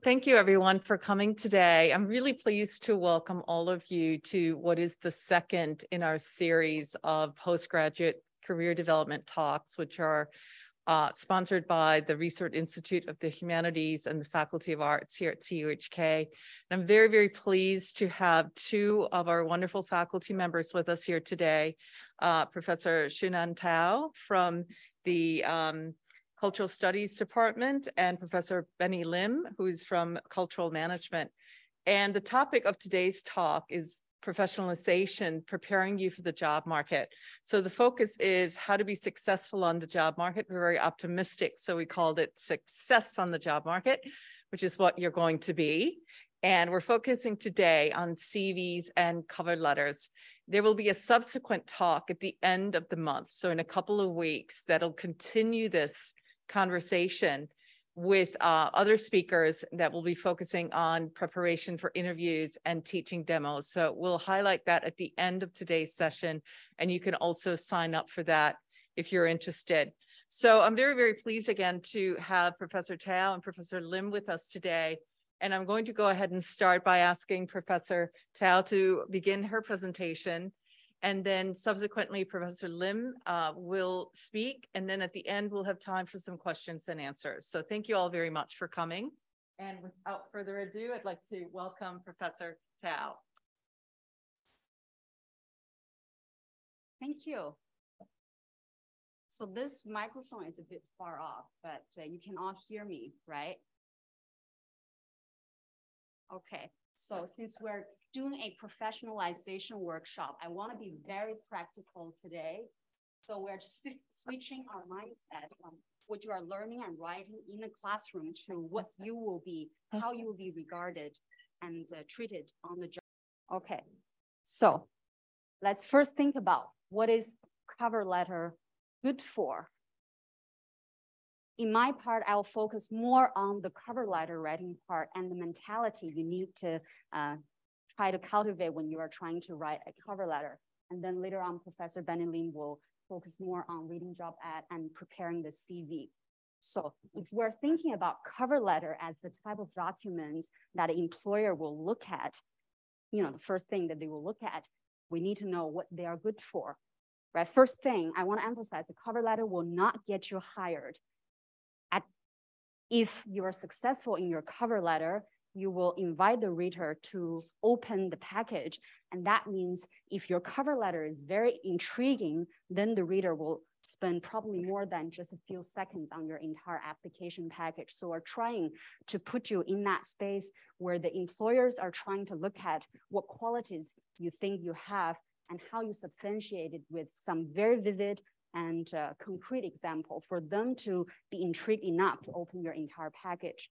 Thank you everyone for coming today. I'm really pleased to welcome all of you to what is the second in our series of postgraduate career development talks, which are sponsored by the Research Institute of the Humanities and the Faculty of Arts here at CUHK. And I'm very, very pleased to have two of our wonderful faculty members with us here today, Professor Xuenan Cao from the Cultural Studies Department and Professor Benny Lim, who's from Cultural Management. And the topic of today's talk is professionalization, preparing you for the job market. So the focus is how to be successful on the job market. We're very optimistic, so we called it Success on the Job Market, which is what you're going to be. And we're focusing today on CVs and cover letters. There will be a subsequent talk at the end of the month, so in a couple of weeks, that'll continue this conversation with other speakers that will be focusing on preparation for interviews and teaching demos. So we'll highlight that at the end of today's session, and you can also sign up for that if you're interested. So I'm very, very pleased again to have Professor Cao and Professor Lim with us today. And I'm going to go ahead and start by asking Professor Cao to begin her presentation. And then subsequently, Professor Lim will speak. And then at the end, we'll have time for some questions and answers. So thank you all very much for coming. And without further ado, I'd like to welcome Professor Cao. Thank you. So this microphone is a bit far off, but you can all hear me, right? Okay, so since we're doing a professionalization workshop, I want to be very practical today. So we're switching our mindset from what you are learning and writing in the classroom to what you will be, how you will be regarded and treated on the job. Okay, so let's first think about what is cover letter good for. In my part, I'll focus more on the cover letter writing part and the mentality you need to try to cultivate when you are trying to write a cover letter. And then later on, Professor Benny Lim will focus more on reading job ad and preparing the CV. So if we're thinking about cover letter as the type of documents that an employer will look at, you know, the first thing that they will look at, we need to know what they are good for, right? First thing, I want to emphasize the cover letter will not get you hired. If you are successful in your cover letter, you will invite the reader to open the package. And that means if your cover letter is very intriguing, then the reader will spend probably more than just a few seconds on your entire application package. So we're trying to put you in that space where the employers are trying to look at what qualities you think you have and how you substantiate it with some very vivid and concrete example for them to be intrigued enough to open your entire package.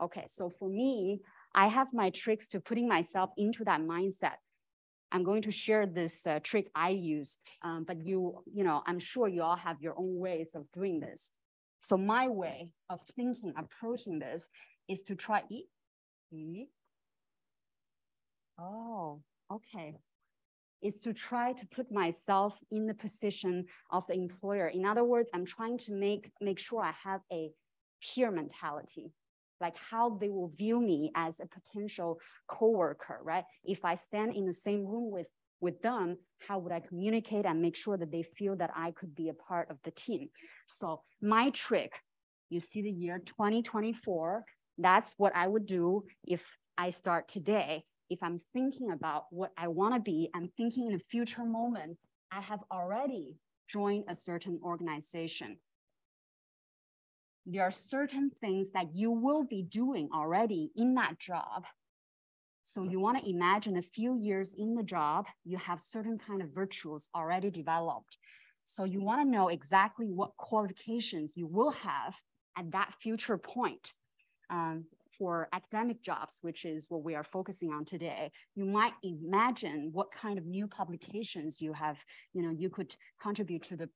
Okay, so for me, I have my tricks to putting myself into that mindset. I'm going to share this trick I use, but I'm sure you all have your own ways of doing this. So my way of thinking, approaching this is to try, oh, okay. Is to try to put myself in the position of the employer. In other words, I'm trying to make sure I have a peer mentality, like how they will view me as a potential coworker, right? If I stand in the same room with them, how would I communicate and make sure that they feel that I could be a part of the team? So my trick, you see the year 2024, that's what I would do if I start today. If I'm thinking about what I want to be, I'm thinking in a future moment, I have already joined a certain organization. There are certain things that you will be doing already in that job. So you want to imagine a few years in the job, you have certain kind of virtues already developed. So you want to know exactly what qualifications you will have at that future point. For academic jobs, which is what we are focusing on today, you might imagine what kind of new publications you have, you could contribute to the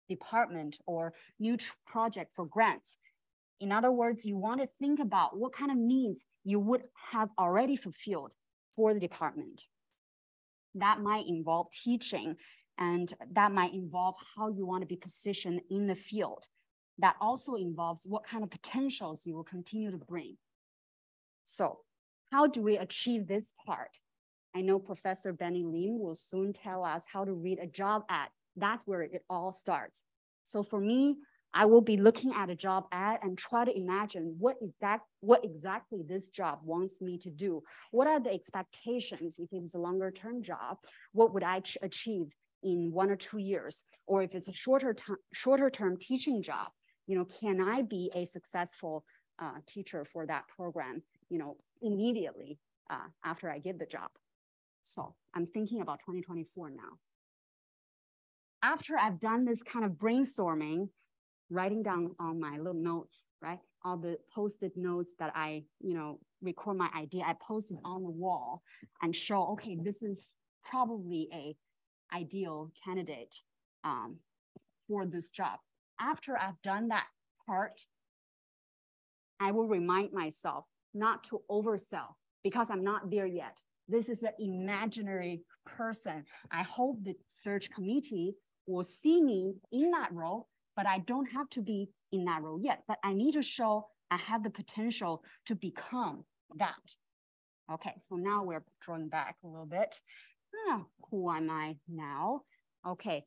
department or new project for grants. In other words, you want to think about what kind of needs you would have already fulfilled for the department. That might involve teaching, and that might involve how you want to be positioned in the field. That also involves what kind of potentials you will continue to bring. So how do we achieve this part? I know Professor Benny Lim will soon tell us how to read a job ad. That's where it all starts. So for me, I will be looking at a job ad and try to imagine what exactly this job wants me to do. What are the expectations if it is a longer term job? What would I achieve in 1 or 2 years? Or if it's a shorter term teaching job, can I be a successful teacher for that program, immediately after I get the job? So I'm thinking about 2024 now. After I've done this kind of brainstorming, writing down on my little notes, right? All the Post-it notes that I, record my idea, I post it on the wall and show, okay, this is probably a ideal candidate for this job. After I've done that part, I will remind myself not to oversell because I'm not there yet. This is an imaginary person. I hope the search committee will see me in that role, but I don't have to be in that role yet. But I need to show I have the potential to become that. Okay, so now we're drawing back a little bit. Who am I now? Okay,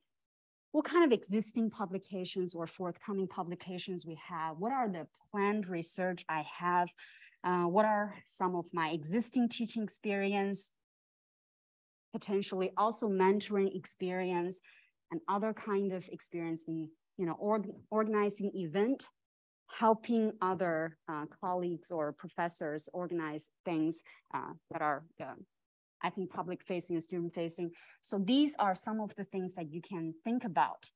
what kind of existing publications or forthcoming publications we have? What are the planned research I have? What are some of my existing teaching experience, potentially also mentoring experience and other kind of experience in, organizing event, helping other colleagues or professors organize things that are, I think, public facing and student facing. So these are some of the things that you can think about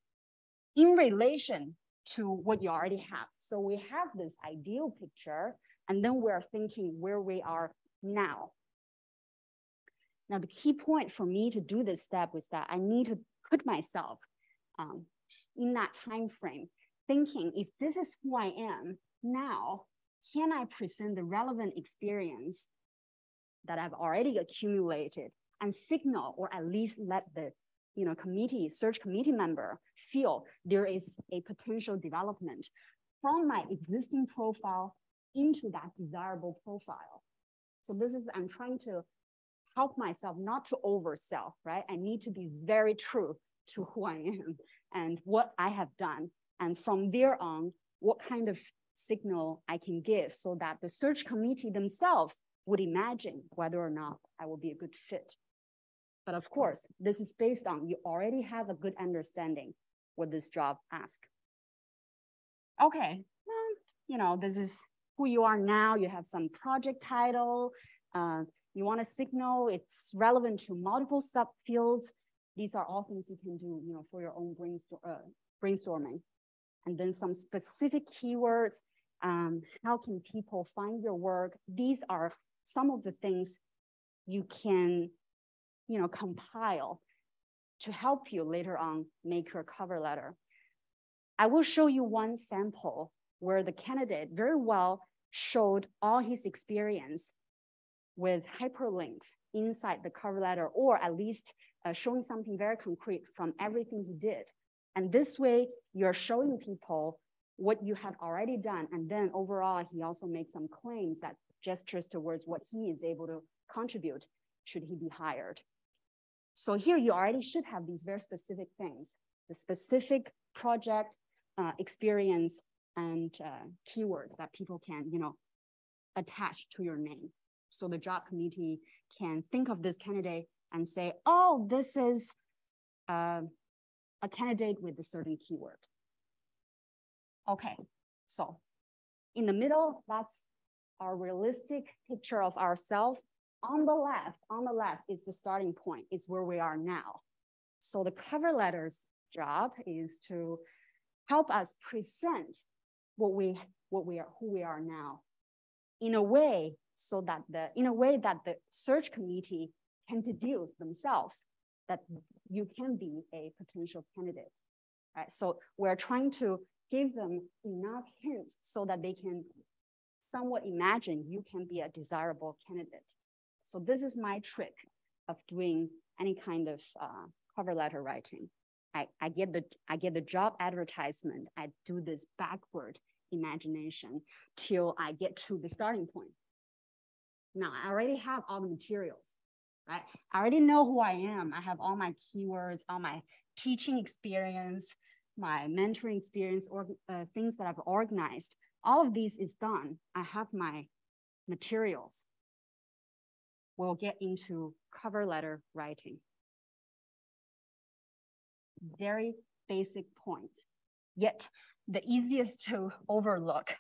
in relation to what you already have. So we have this ideal picture, and then we're thinking where we are now. Now, the key point for me to do this step was that I need to put myself in that time frame, thinking if this is who I am now, can I present the relevant experience that I've already accumulated and signal, or at least let the search committee member feel there is a potential development from my existing profile into that desirable profile. So this is, I'm trying to help myself not to oversell, right? I need to be very true to who I am and what I have done. And from there on, what kind of signal I can give so that the search committee themselves would imagine whether or not I will be a good fit. But of course, this is based on you already have a good understanding what this job asks. Okay, well, this is who you are now. You have some project title. You want to signal it's relevant to multiple subfields. These are all things you can do, for your own brainstorming. And then some specific keywords. How can people find your work? These are some of the things you can, compile to help you later on make your cover letter. I will show you one sample where the candidate very well showed all his experience with hyperlinks inside the cover letter, or at least showing something very concrete from everything he did. And this way, you're showing people what you have already done. And then overall, he also makes some claims that gestures towards what he is able to contribute should he be hired. So here you already should have these very specific things, the specific project experience and keywords that people can, attach to your name. So the job committee can think of this candidate and say, oh, this is a candidate with a certain keyword. Okay, so in the middle, that's our realistic picture of ourselves. On the left is the starting point, is where we are now. So the cover letter's job is to help us present who we are now in a way that the search committee can deduce themselves that you can be a potential candidate. Right? So we're trying to give them enough hints so that they can somewhat imagine you can be a desirable candidate. So this is my trick of doing any kind of cover letter writing. I get the job advertisement. I do this backward imagination till I get to the starting point. Now, I already have all the materials, right? I already know who I am. I have all my keywords, all my teaching experience, my mentoring experience, or things that I've organized. All of these is done. I have my materials. We'll get into cover letter writing. Very basic points, yet the easiest to overlook.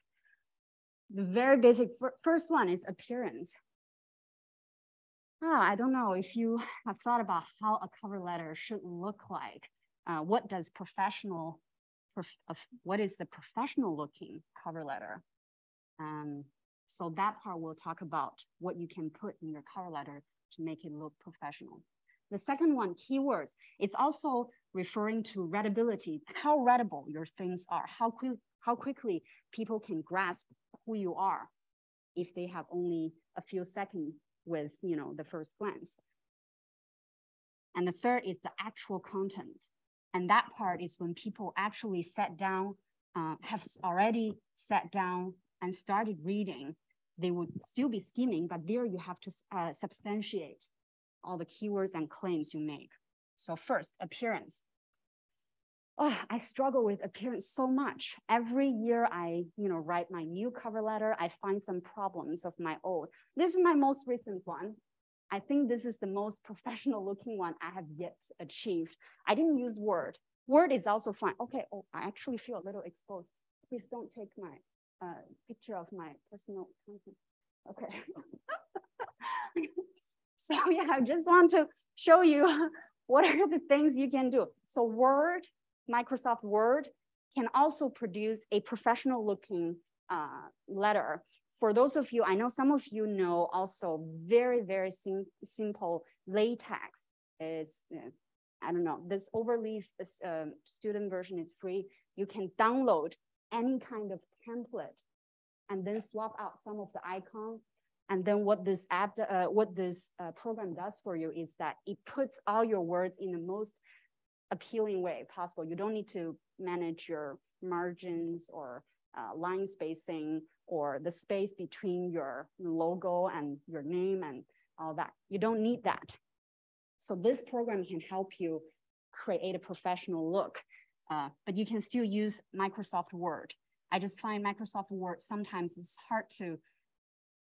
The very basic first one is appearance. I don't know if you have thought about how a cover letter should look like. What is the professional looking cover letter? So that part we'll talk about what you can put in your cover letter to make it look professional. The second one, keywords. It's also referring to readability, how readable your things are, how quickly people can grasp who you are if they have only a few seconds with, the first glance. And the third is the actual content. And that part is when people actually sat down, have already sat down and started reading, they would still be skimming, but there you have to substantiate all the keywords and claims you make. So first, appearance. I struggle with appearance so much. Every year I, write my new cover letter, I find some problems of my old. This is my most recent one. I think this is the most professional looking one I have yet achieved. I didn't use Word. Word is also fine. Okay, I actually feel a little exposed. Please don't take my picture of my personal content. Okay. So yeah, I just want to show you what are the things you can do. So Word, Microsoft Word can also produce a professional looking letter. For those of you, I know some of you know also very, very simple LaTeX is, I don't know, this Overleaf student version is free. You can download any kind of template and then swap out some of the icons. And then what this program does for you is that it puts all your words in the most appealing way possible. You don't need to manage your margins or line spacing or the space between your logo and your name and all that. You don't need that. So this program can help you create a professional look, but you can still use Microsoft Word. I just find Microsoft Word sometimes it's hard to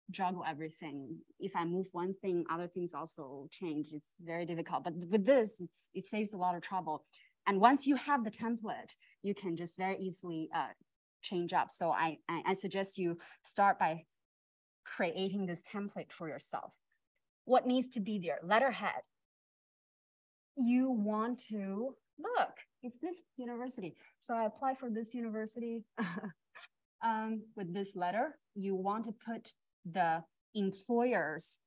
juggle everything. If I move one thing, other things also change. It's very difficult. But with this, it saves a lot of trouble. And once you have the template, you can just very easily change up. So I suggest you start by creating this template for yourself. What needs to be there? Letterhead. You want to look, it's this university. So I applied for this university with this letter. You want to put the employer's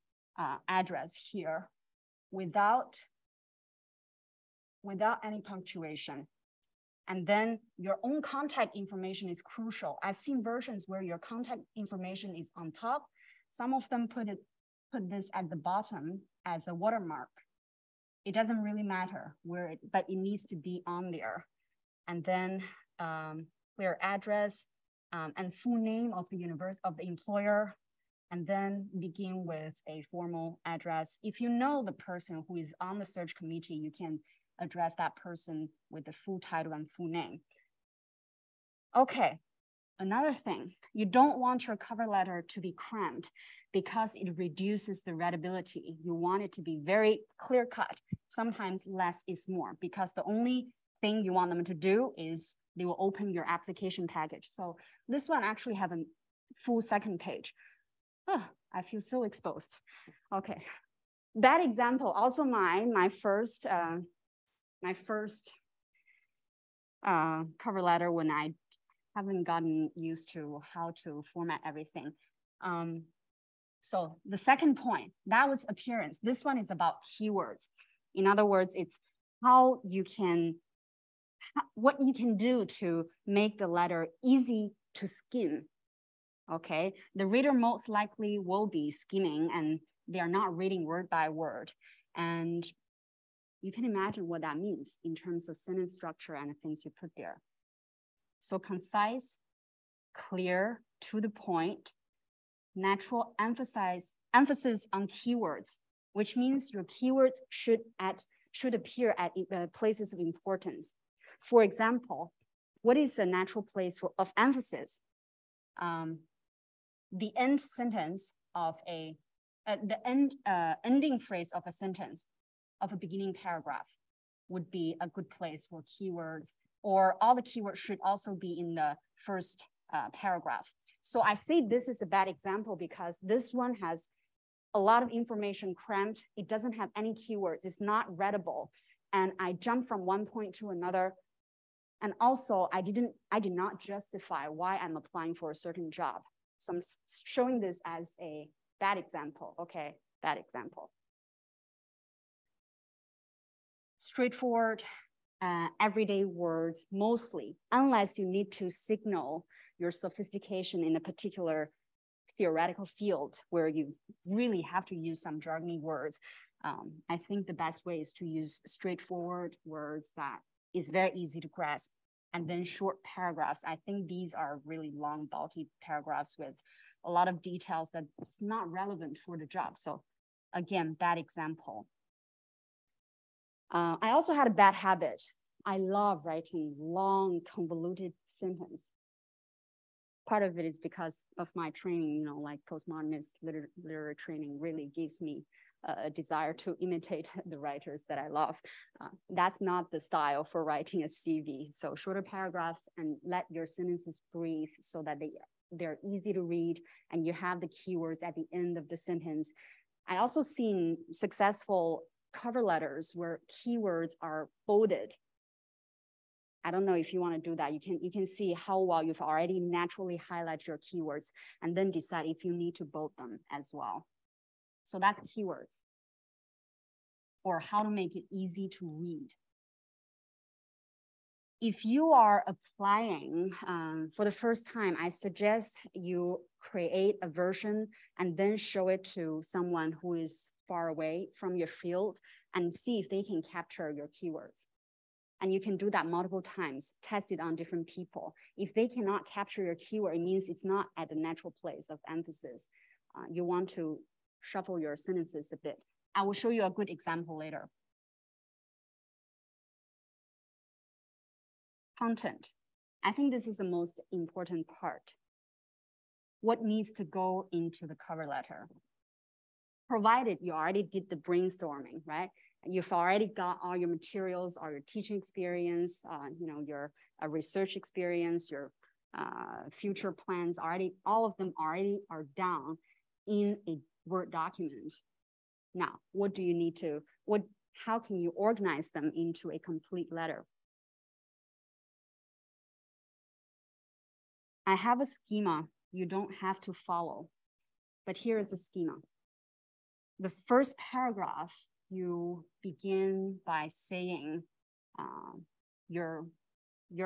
address here without any punctuation. And then your own contact information is crucial. I've seen versions where your contact information is on top. Some of them put this at the bottom as a watermark. It doesn't really matter where but it needs to be on there. And then their address and full name of the employer, and then begin with a formal address. If you know the person who is on the search committee, you can address that person with the full title and full name. Okay, another thing, you don't want your cover letter to be cramped because it reduces the readability. You want it to be very clear cut. Sometimes less is more because the only thing you want them to do is they will open your application package. So this one actually have a full second page. Oh, I feel so exposed. Okay, that example also my first cover letter when I haven't gotten used to how to format everything. So the second point, that was appearance. This one is about keywords. In other words, it's how you can, what you can do to make the letter easy to skim. Okay, the reader most likely will be skimming and they are not reading word by word. And you can imagine what that means in terms of sentence structure and the things you put there. So concise, clear, to the point, natural emphasis on keywords, which means your keywords should appear at places of importance. For example, what is the natural place of emphasis? The end sentence of ending phrase of a sentence of a beginning paragraph would be a good place for keywords, or all the keywords should also be in the first paragraph. So I say this is a bad example because this one has a lot of information cramped. It doesn't have any keywords. It's not readable. And I jump from one point to another. And also I did not justify why I'm applying for a certain job. So I'm showing this as a bad example, okay? Bad example. Straightforward, everyday words, mostly, unless you need to signal your sophistication in a particular theoretical field where you really have to use some jargony words. I think the best way is to use straightforward words that is very easy to grasp, and then short paragraphs. I think these are really long, bulky paragraphs with a lot of details that's not relevant for the job. So again, bad example. I also had a bad habit. I love writing long, convoluted sentence. Part of it is because of my training, you know, like postmodernist literary training really gives me a desire to imitate the writers that I love. That's not the style for writing a CV. So shorter paragraphs and let your sentences breathe so that they're easy to read and you have the keywords at the end of the sentence. I also seen successful cover letters where keywords are bolded. I don't know if you want to do that. You can see how well you've already naturally highlighted your keywords and then decide if you need to bold them as well. So that's keywords, or how to make it easy to read. If you are applying for the first time, I suggest you create a version and then show it to someone who is far away from your field and see if they can capture your keywords. And you can do that multiple times, test it on different people. If they cannot capture your keyword, it means it's not at the natural place of emphasis. You want to shuffle your sentences a bit. I will show you a good example later. Content. I think this is the most important part. What needs to go into the cover letter? Provided you already did the brainstorming, right? You've already got all your materials, all your teaching experience, you know, your research experience, your future plans already, all of them already are down in a Word document. Now, what do you need to, how can you organize them into a complete letter? I have a schema you don't have to follow, but here is a schema. The first paragraph, you begin by saying you're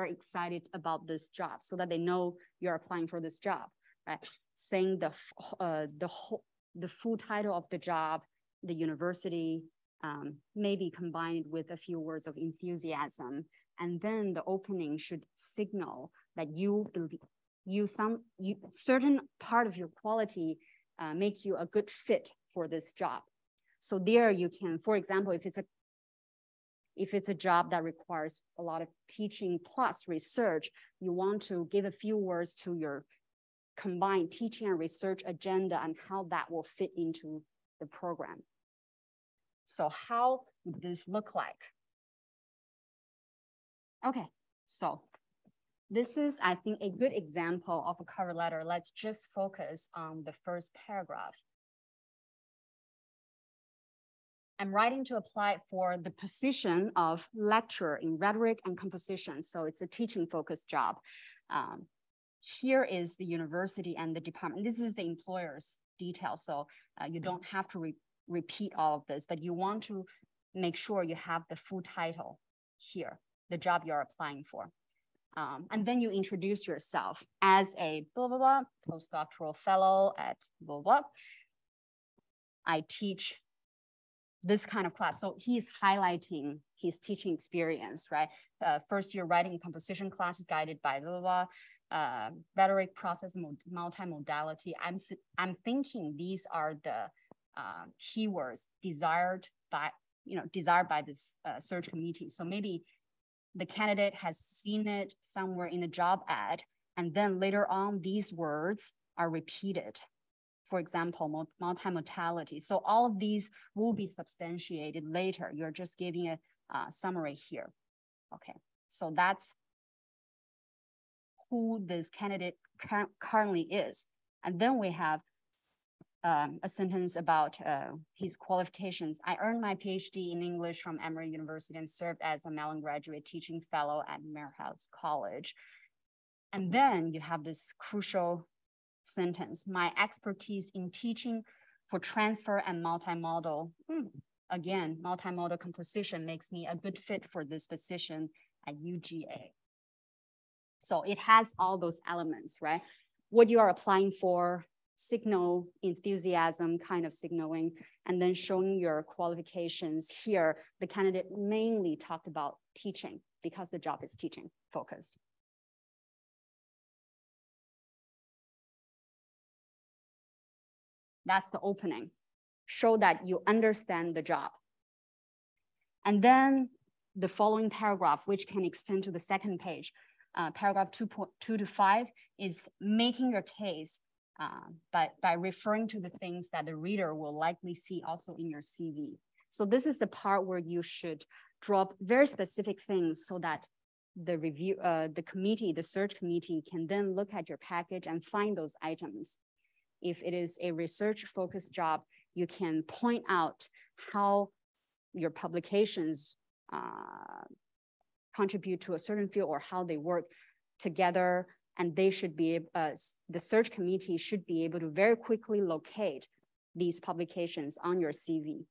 excited about this job so that they know you're applying for this job, right? Saying the full title of the job, the university, maybe combined with a few words of enthusiasm. And then the opening should signal that certain part of your quality make you a good fit for this job. So there you can, for example, if it's a job that requires a lot of teaching plus research, you want to give a few words to your combined teaching and research agenda and how that will fit into the program. So how would this look like? Okay, so this is, I think, a good example of a cover letter. Let's just focus on the first paragraph. I'm writing to apply for the position of lecturer in rhetoric and composition. So it's a teaching focused job. Here is the university and the department. This is the employer's detail. So you don't have to repeat all of this, but you want to make sure you have the full title here, the job you're applying for. And then you introduce yourself as a blah, blah, blah, postdoctoral fellow at blah, blah. I teach this kind of class. So he's highlighting his teaching experience, right? First year writing and composition class is guided by blah, blah, blah. rhetoric, process, multimodality. I'm thinking these are the keywords desired by this search committee. So maybe the candidate has seen it somewhere in the job ad, and then later on these words are repeated. For example, multimodality. So all of these will be substantiated later. You're just giving a summary here. Okay, so that's who this candidate currently is. And then we have a sentence about his qualifications. I earned my PhD in English from Emory University and served as a Mellon graduate teaching fellow at Morehouse College. And then you have this crucial sentence, my expertise in teaching for transfer and multimodal. Again, multimodal composition makes me a good fit for this position at UGA. So it has all those elements, right? What you are applying for, signal enthusiasm kind of signaling, and then showing your qualifications here. The candidate mainly talked about teaching because the job is teaching focused. That's the opening. Show that you understand the job. And then the following paragraph, which can extend to the second page, paragraph 2.2 to 5, is making your case by referring to the things that the reader will likely see also in your CV. So this is the part where you should drop very specific things so that the review, the search committee can then look at your package and find those items. If it is a research-focused job, you can point out how your publications contribute to a certain field or how they work together, and they should be, the search committee should be able to very quickly locate these publications on your CV.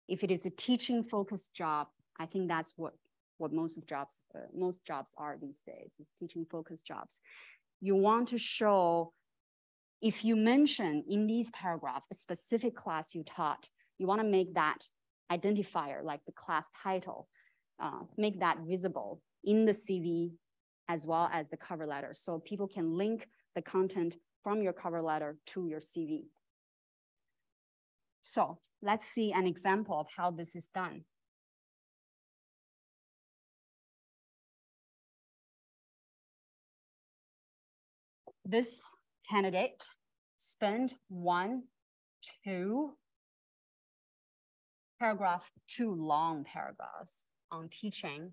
If it is a teaching-focused job, I think that's what most jobs are these days, is teaching-focused jobs. You want to show, if you mention in these paragraphs a specific class you taught, you want to make that identifier, like the class title, make that visible in the CV as well as the cover letter, so people can link the content from your cover letter to your CV. So let's see an example of how this is done. This candidate spent 1, 2 paragraph, 2 long paragraphs on teaching,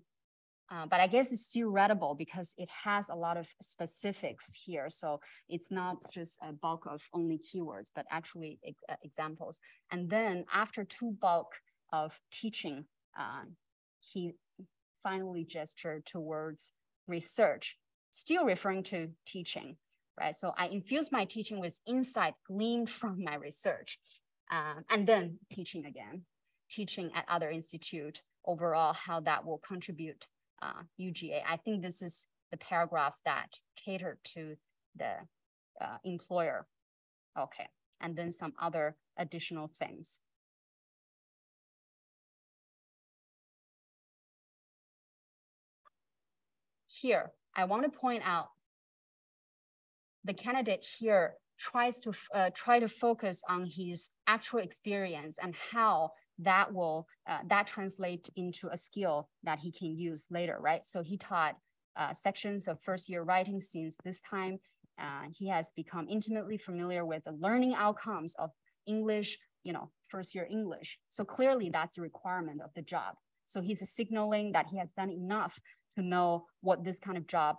but I guess it's still readable because it has a lot of specifics here. So it's not just a bulk of only keywords, but actually examples. And then after 2 bulk of teaching, he finally gestured towards research, still referring to teaching, right? So I infused my teaching with insight gleaned from my research, and then teaching again, teaching at other institute, overall, how that will contribute UGA. I think this is the paragraph that catered to the employer. Okay, and then some other additional things. Here, I want to point out the candidate here tries to try to focus on his actual experience and how that will that translate into a skill that he can use later, right? So he taught sections of first-year writing since this time. He has become intimately familiar with the learning outcomes of English, first-year English. So clearly that's the requirement of the job. So he's signaling that he has done enough to know what this kind of job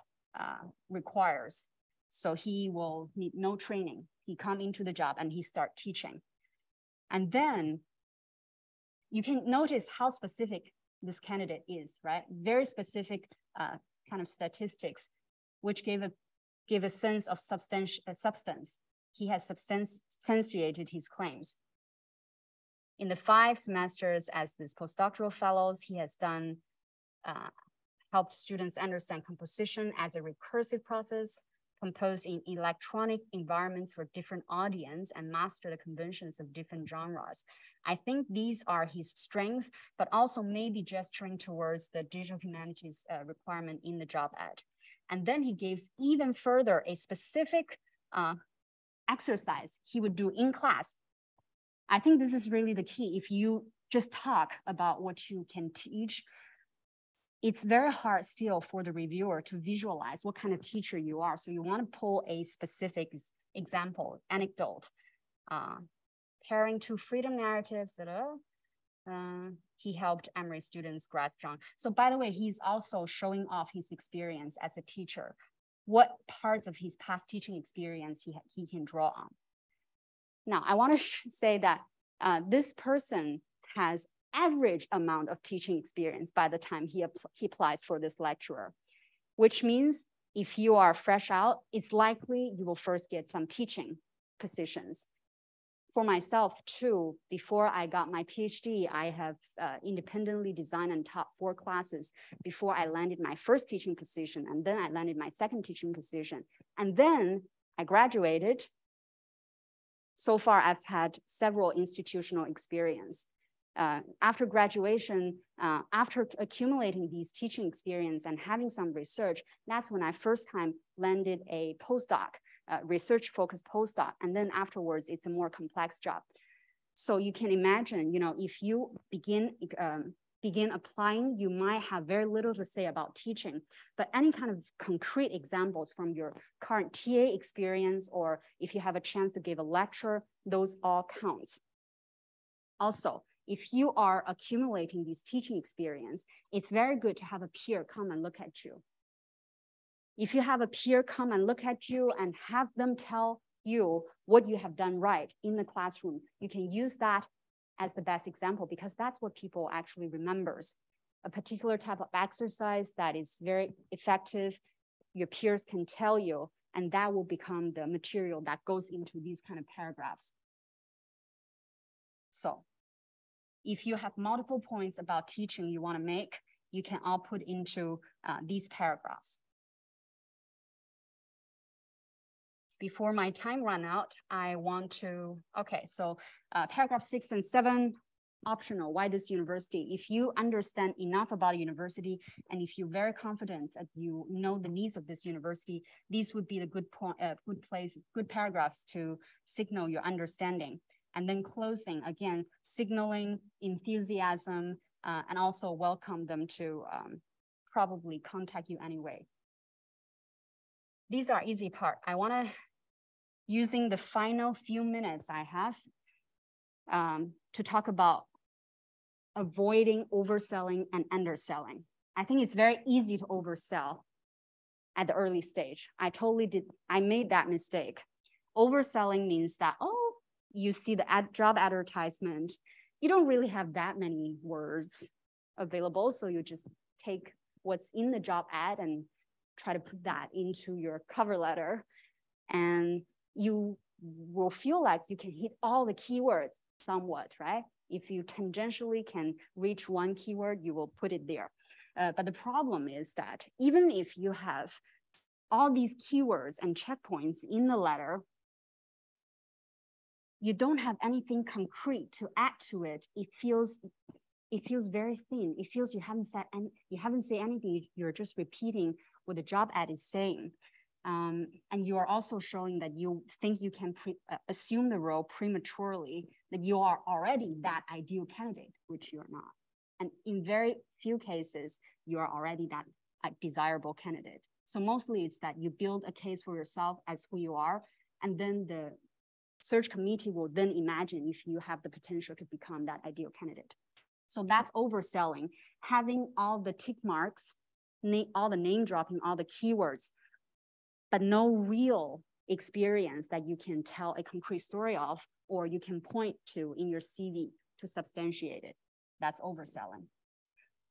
requires. So he will need no training. He come into the job and he start teaching. And then you can notice how specific this candidate is, right? Very specific kind of statistics, which gave a sense of substance. He has substantiated his claims. In the 5 semesters as this postdoctoral fellows, he has done, helped students understand composition as a recursive process, compose in electronic environments for different audience, and master the conventions of different genres. I think these are his strengths, but also maybe gesturing towards the digital humanities requirement in the job ad. And then he gives even further a specific exercise he would do in class. I think this is really the key. If you just talk about what you can teach, it's very hard still for the reviewer to visualize what kind of teacher you are. So you want to pull a specific example, anecdote, pairing two freedom narratives. He helped Emory students grasp John. So by the way, he's also showing off his experience as a teacher, what parts of his past teaching experience he can draw on. Now, I want to say that this person has average amount of teaching experience by the time he applies for this lecturer, which means if you are fresh out, it's likely you will first get some teaching positions. For myself too, before I got my PhD, I have independently designed and taught 4 classes before I landed my first teaching position, and then I landed my second teaching position. And then I graduated. So far, I've had several institutional experience. After graduation, after accumulating these teaching experience and having some research, that's when I first time landed a postdoc, research-focused postdoc, and then afterwards, it's a more complex job. So you can imagine, if you begin applying, you might have very little to say about teaching, but any kind of concrete examples from your current TA experience, or if you have a chance to give a lecture, those all counts. Also, if you are accumulating these teaching experience, it's very good to have a peer come and look at you. If you have a peer come and look at you and have them tell you what you have done right in the classroom, you can use that as the best example, because that's what people actually remembers. A particular type of exercise that is very effective, your peers can tell you, and that will become the material that goes into these kind of paragraphs. So if you have multiple points about teaching you want to make, you can all put into these paragraphs. Before my time run out, I want to, so paragraph 6 and 7, optional. Why this university? If you understand enough about a university, and if you're very confident that you know the needs of this university, these would be the good paragraphs to signal your understanding. And then closing, again, signaling enthusiasm, and also welcome them to probably contact you anyway. These are easy part. I want to, using the final few minutes I have, to talk about avoiding overselling and underselling. I think it's very easy to oversell at the early stage. I made that mistake. Overselling means that, you see the job advertisement, you don't really have that many words available, so you just take what's in the job ad and try to put that into your cover letter, and you will feel like you can hit all the keywords somewhat, right? If you tangentially can reach one keyword, you will put it there. But the problem is that even if you have all these keywords and checkpoints in the letter, you don't have anything concrete to add to it. It feels very thin. It feels you haven't said anything. You're just repeating what the job ad is saying. And you are also showing that you think you can assume the role prematurely, that you are already that ideal candidate, which you're not. And in very few cases, you are already that desirable candidate. So mostly it's that you build a case for yourself as who you are, and then the search committee will then imagine if you have the potential to become that ideal candidate. So that's overselling, having all the tick marks, all the name dropping, all the keywords, but no real experience that you can tell a concrete story of, or you can point to in your CV to substantiate it. That's overselling.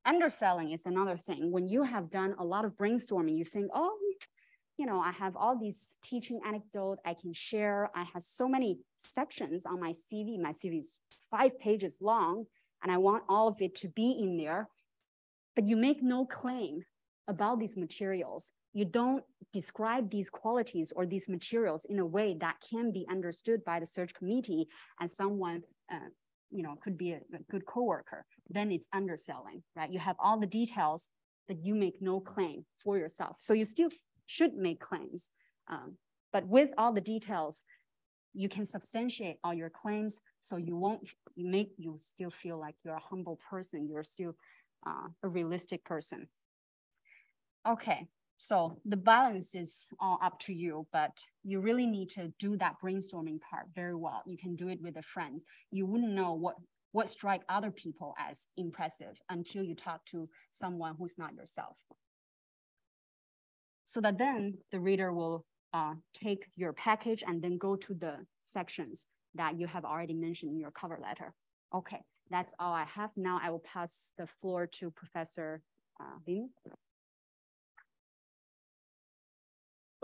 Underselling is another thing. When you have done a lot of brainstorming, you think, I have all these teaching anecdotes I can share. I have so many sections on my CV. My CV is 5 pages long, and I want all of it to be in there. But you make no claim about these materials. you don't describe these qualities or these materials in a way that can be understood by the search committee as someone, could be a good coworker, then it's underselling, right? You have all the details, but you make no claim for yourself. So you still should make claims, but with all the details, you can substantiate all your claims, so you still feel like you're a humble person, you're still a realistic person. Okay, so the balance is all up to you, but you really need to do that brainstorming part very well. You can do it with a friend. You wouldn't know what strike other people as impressive until you talk to someone who's not yourself. So that then the reader will take your package and then go to the sections that you have already mentioned in your cover letter. Okay, that's all I have. Now I will pass the floor to Professor Lim.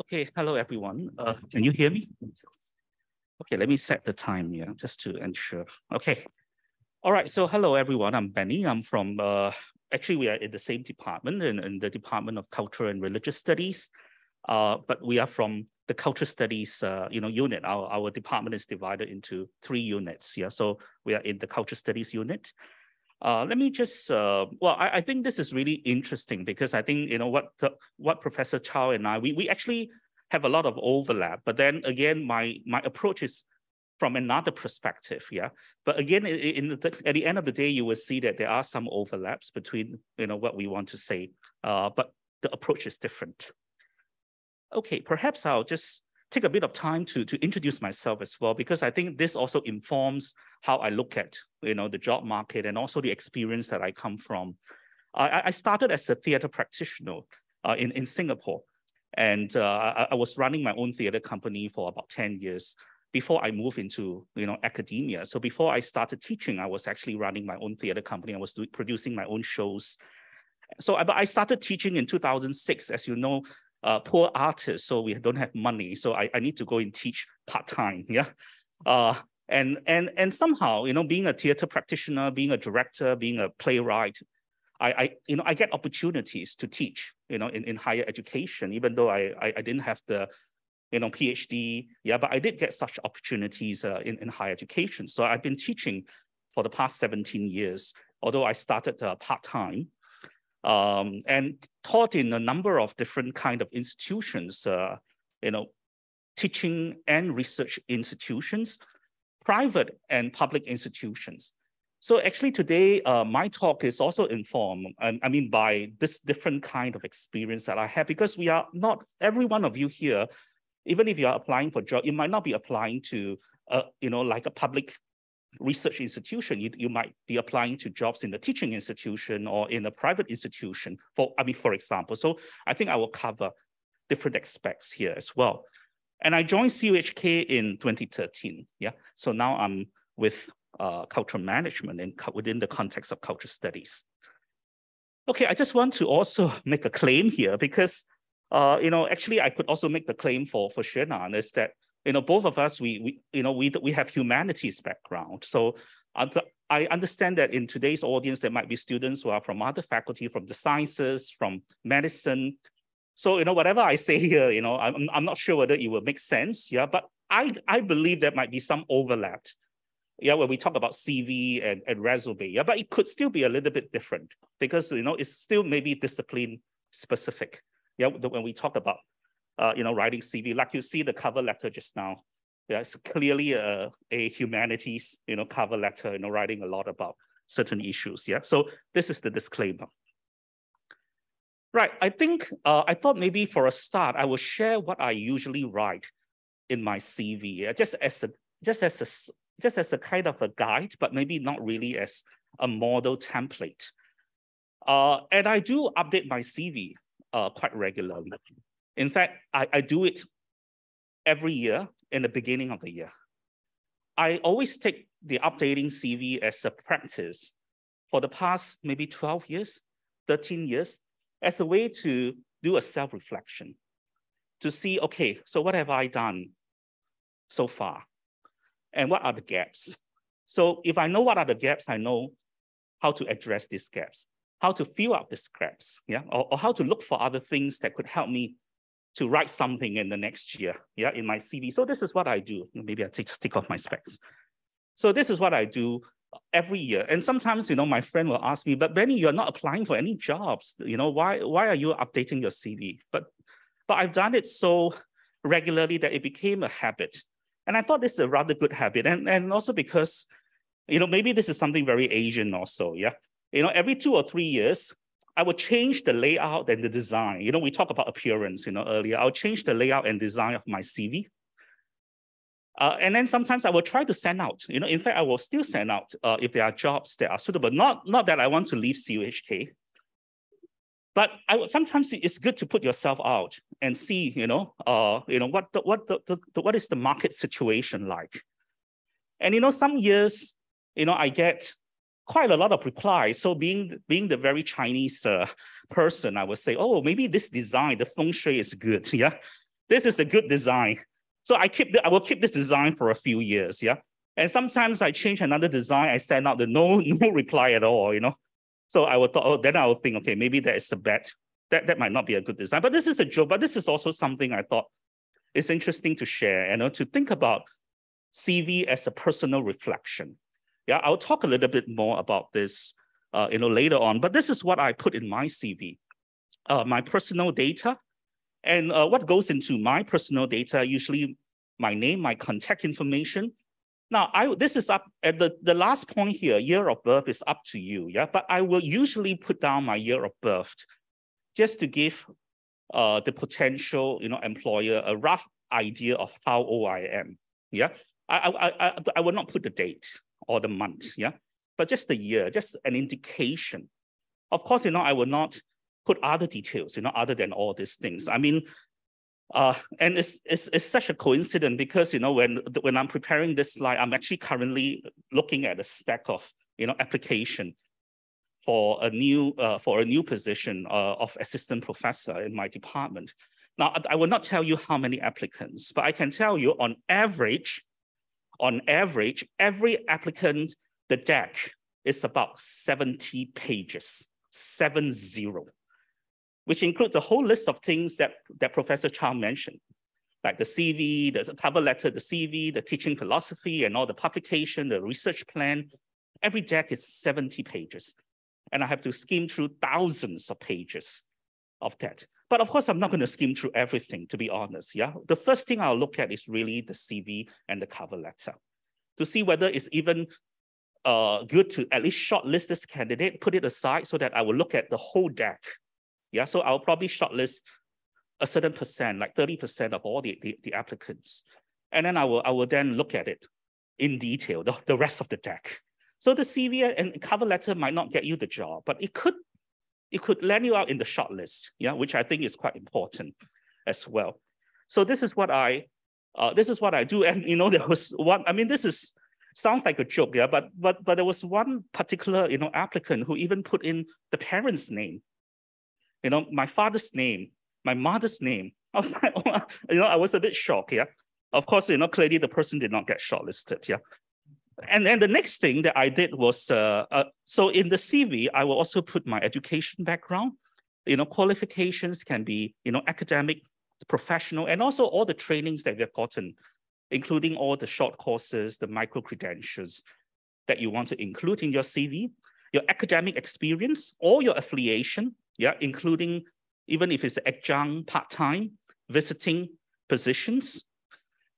Okay, hello everyone. Can you hear me? Okay, let me set the time here just to ensure. Okay, all right, so hello everyone, I'm Benny. I'm from, actually we are in the same department, in the Department of Cultural and Religious Studies, but we are from the Culture Studies unit. Our department is divided into 3 units, yeah, so we are in the Culture Studies unit. Let me just, I think this is really interesting because I think, what Professor Cao and I, we actually have a lot of overlap, but then again, my approach is from another perspective, yeah. But again, at the end of the day, you will see that there are some overlaps between, what we want to say, but the approach is different. Okay, perhaps I'll just take a bit of time to introduce myself as well, because I think this also informs how I look at, the job market and also the experience that I come from. I started as a theater practitioner in Singapore, and I was running my own theater company for about 10 years before I moved into, academia. So before I started teaching, I was actually running my own theater company. I was producing my own shows. So I started teaching in 2006, as you know, poor artists, so we don't have money. So I need to go and teach part-time, yeah. And somehow, being a theater practitioner, being a director, being a playwright, I get opportunities to teach, in higher education, even though I didn't have the, PhD, yeah, but I did get such opportunities in higher education. So I've been teaching for the past 17 years, although I started part-time. And taught in a number of different kind of institutions, teaching and research institutions, private and public institutions. So actually today, my talk is also informed, by this different kind of experience that I have, because we are not, every one of you here, even if you are applying for a job, you might not be applying to, like a public research institution. You might be applying to jobs in the teaching institution or in a private institution, for example. So I think I will cover different aspects here as well. And I joined CUHK in 2013, yeah? So now I'm with cultural management and within the context of culture studies. Okay, I just want to also make a claim here because, actually I could also make the claim for Xuenan is that, both of us, we have humanities background. So I understand that in today's audience, there might be students who are from other faculty, from the sciences, from medicine. So, whatever I say here, I'm not sure whether it will make sense, yeah, but I believe there might be some overlap, yeah, when we talk about CV and resume, yeah, but it could still be a little bit different because, it's still maybe discipline specific, yeah, when we talk about writing CV, like you see the cover letter just now. Yeah, it's clearly a humanities, cover letter, writing a lot about certain issues. Yeah, so this is the disclaimer. Right, I think I thought maybe for a start I will share what I usually write in my CV, yeah? just as a kind of a guide, but maybe not really as a model template. And I do update my CV quite regularly. In fact, I do it every year in the beginning of the year. I always take the updating CV as a practice for the past maybe 12 years, 13 years, as a way to do a self-reflection, to see, okay, so what have I done so far? And what are the gaps? So if I know what are the gaps, I know how to address these gaps, how to fill up these gaps, yeah, or how to look for other things that could help me to write something in the next year, yeah, in my CV. So this is what I do. Maybe I take off my specs. So this is what I do every year. And sometimes, you know, my friend will ask me, but Benny, you're not applying for any jobs. You know, why are you updating your CV? But I've done it so regularly that it became a habit. And I thought this is a rather good habit. And also because, you know, maybe this is something very Asian also, yeah? You know, every 2 or 3 years, I would change the layout and the design. You know, we talked about appearance, you know, earlier. I'll change the layout and design of my CV. And then sometimes I will try to send out, you know, in fact, I will still send out if there are jobs that are suitable. Not that I want to leave CUHK, but sometimes it's good to put yourself out and see, you know, what is the market situation like? And, you know, some years, you know, I get quite a lot of replies. So being the very Chinese person, I would say, oh, maybe this design, the feng shui is good, yeah? This is a good design. So I will keep this design for a few years, yeah? And sometimes I change another design, I send out the no reply at all, you know? So I would thought, oh, then I would think, okay, maybe that is a bet. That might not be a good design. But this is a joke, but this is also something I thought is interesting to share, you know, to think about CV as a personal reflection. Yeah, I'll talk a little bit more about this, you know, later on, but this is what I put in my CV, my personal data. And what goes into my personal data, usually my name, my contact information. Now, this is up at the last point here, year of birth is up to you, yeah? But I will usually put down my year of birth just to give the potential, you know, employer a rough idea of how old I am, yeah? I will not put the date or the month, yeah? But just the year, just an indication. Of course, you know, I will not put other details, you know, other than all these things. I mean, and it's such a coincidence because, you know, when I'm preparing this slide, I'm actually currently looking at a stack of, you know, application for a new position of assistant professor in my department. Now, I will not tell you how many applicants, but I can tell you on average, every applicant, the deck is about 70 pages, 70. Which includes a whole list of things that Professor Cao mentioned, like the CV, the cover letter, the CV, the teaching philosophy, and all the publication, the research plan. Every deck is 70 pages. And I have to skim through thousands of pages of that. But of course, I'm not going to skim through everything, to be honest, yeah? The first thing I'll look at is really the CV and the cover letter to see whether it's even good to at least shortlist this candidate, put it aside so that I will look at the whole deck. Yeah, so I'll probably shortlist a certain percent, like 30% of all the applicants. And then I will then look at it in detail, the rest of the deck. So the CV and cover letter might not get you the job, but it could land you out in the shortlist, yeah, which I think is quite important as well. So this is what I do. And you know, there was one, I mean, sounds like a joke, yeah, but there was one particular, you know, applicant who even put in the parent's name. You know, my father's name, my mother's name. I was like, oh, you know, I was a bit shocked, yeah. Of course, you know, clearly the person did not get shortlisted, yeah. And then the next thing that I did was, so in the CV, I will also put my education background. You know, qualifications can be, you know, academic, professional, and also all the trainings that you've gotten, including all the short courses, the micro credentials that you want to include in your CV, your academic experience, or your affiliation, yeah, including even if it's adjunct, part-time, visiting positions,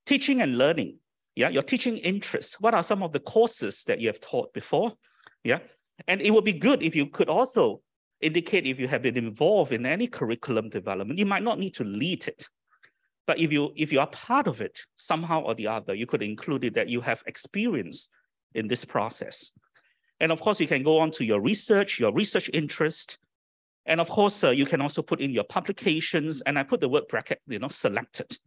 teaching and learning, yeah, your teaching interests. What are some of the courses that you have taught before, yeah? And it would be good if you could also indicate if you have been involved in any curriculum development. You might not need to lead it, but if you are part of it somehow or the other, you could include it that you have experience in this process. And of course, you can go on to your research interest. And of course, you can also put in your publications, and I put the word bracket, you know, selected.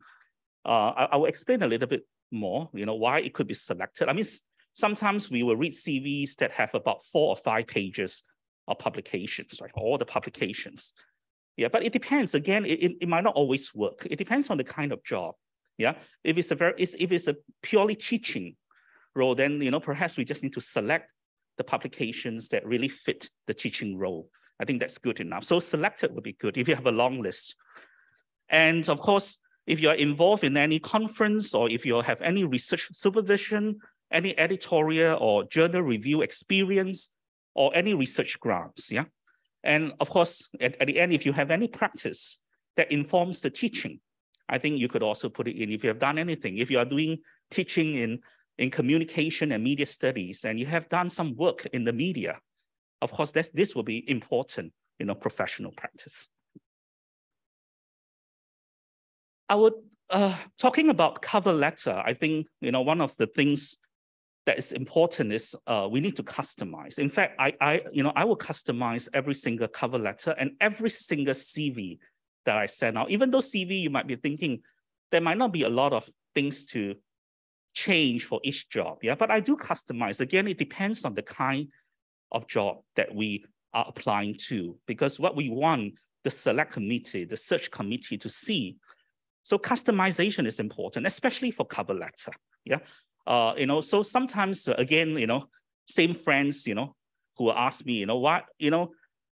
I will explain a little bit more, you know, why it could be selected. I mean, sometimes we will read CVs that have about 4 or 5 pages of publications, right? All the publications. Yeah, but it depends. Again, it might not always work. It depends on the kind of job. Yeah, if it's a purely teaching role, then, you know, perhaps we just need to select the publications that really fit the teaching role. I think that's good enough. So selected would be good if you have a long list. And of course, if you're involved in any conference or if you have any research supervision, any editorial or journal review experience, or any research grants, yeah? And of course, at the end, if you have any practice that informs the teaching, I think you could also put it in if you have done anything. If you are doing teaching in communication and media studies, and you have done some work in the media, of course, this will be important, professional practice. I would, talking about cover letter, I think, one of the things that is important is we need to customize. In fact, I will customize every single cover letter and every single CV that I send out. Even though CV, you might be thinking there might not be a lot of things to change for each job, yeah. But I do customize. Again, it depends on the kind of job that we are applying to, because what we want the select committee, the search committee to see. So customization is important, especially for cover letter, yeah. So sometimes, again, same friends, who ask me,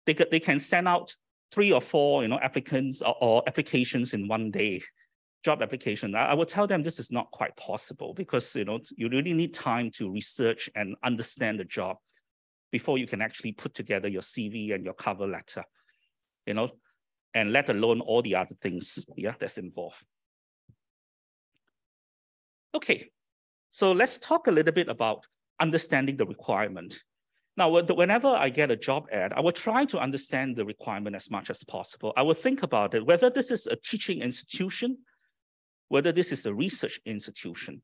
they can send out 3 or 4, applicants or applications in one day, job application. I will tell them this is not quite possible because, you really need time to research and understand the job before you can actually put together your CV and your cover letter, and let alone all the other things, yeah, that's involved. Okay. So let's talk a little bit about understanding the requirement. Now, whenever I get a job ad, I will try to understand the requirement as much as possible. I will think about it, whether this is a teaching institution, whether this is a research institution.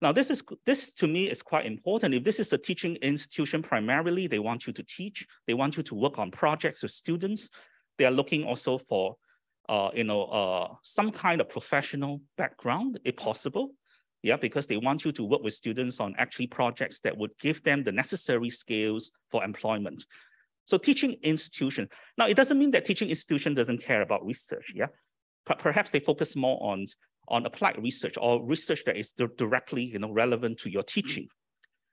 Now, this to me is quite important. If this is a teaching institution, primarily, they want you to teach. They want you to work on projects with students. They are looking also for, some kind of professional background, if possible. Yeah, because they want you to work with students on actually projects that would give them the necessary skills for employment. So teaching institution. Now, it doesn't mean that teaching institution doesn't care about research, yeah? Perhaps they focus more on applied research or research that is directly relevant to your teaching.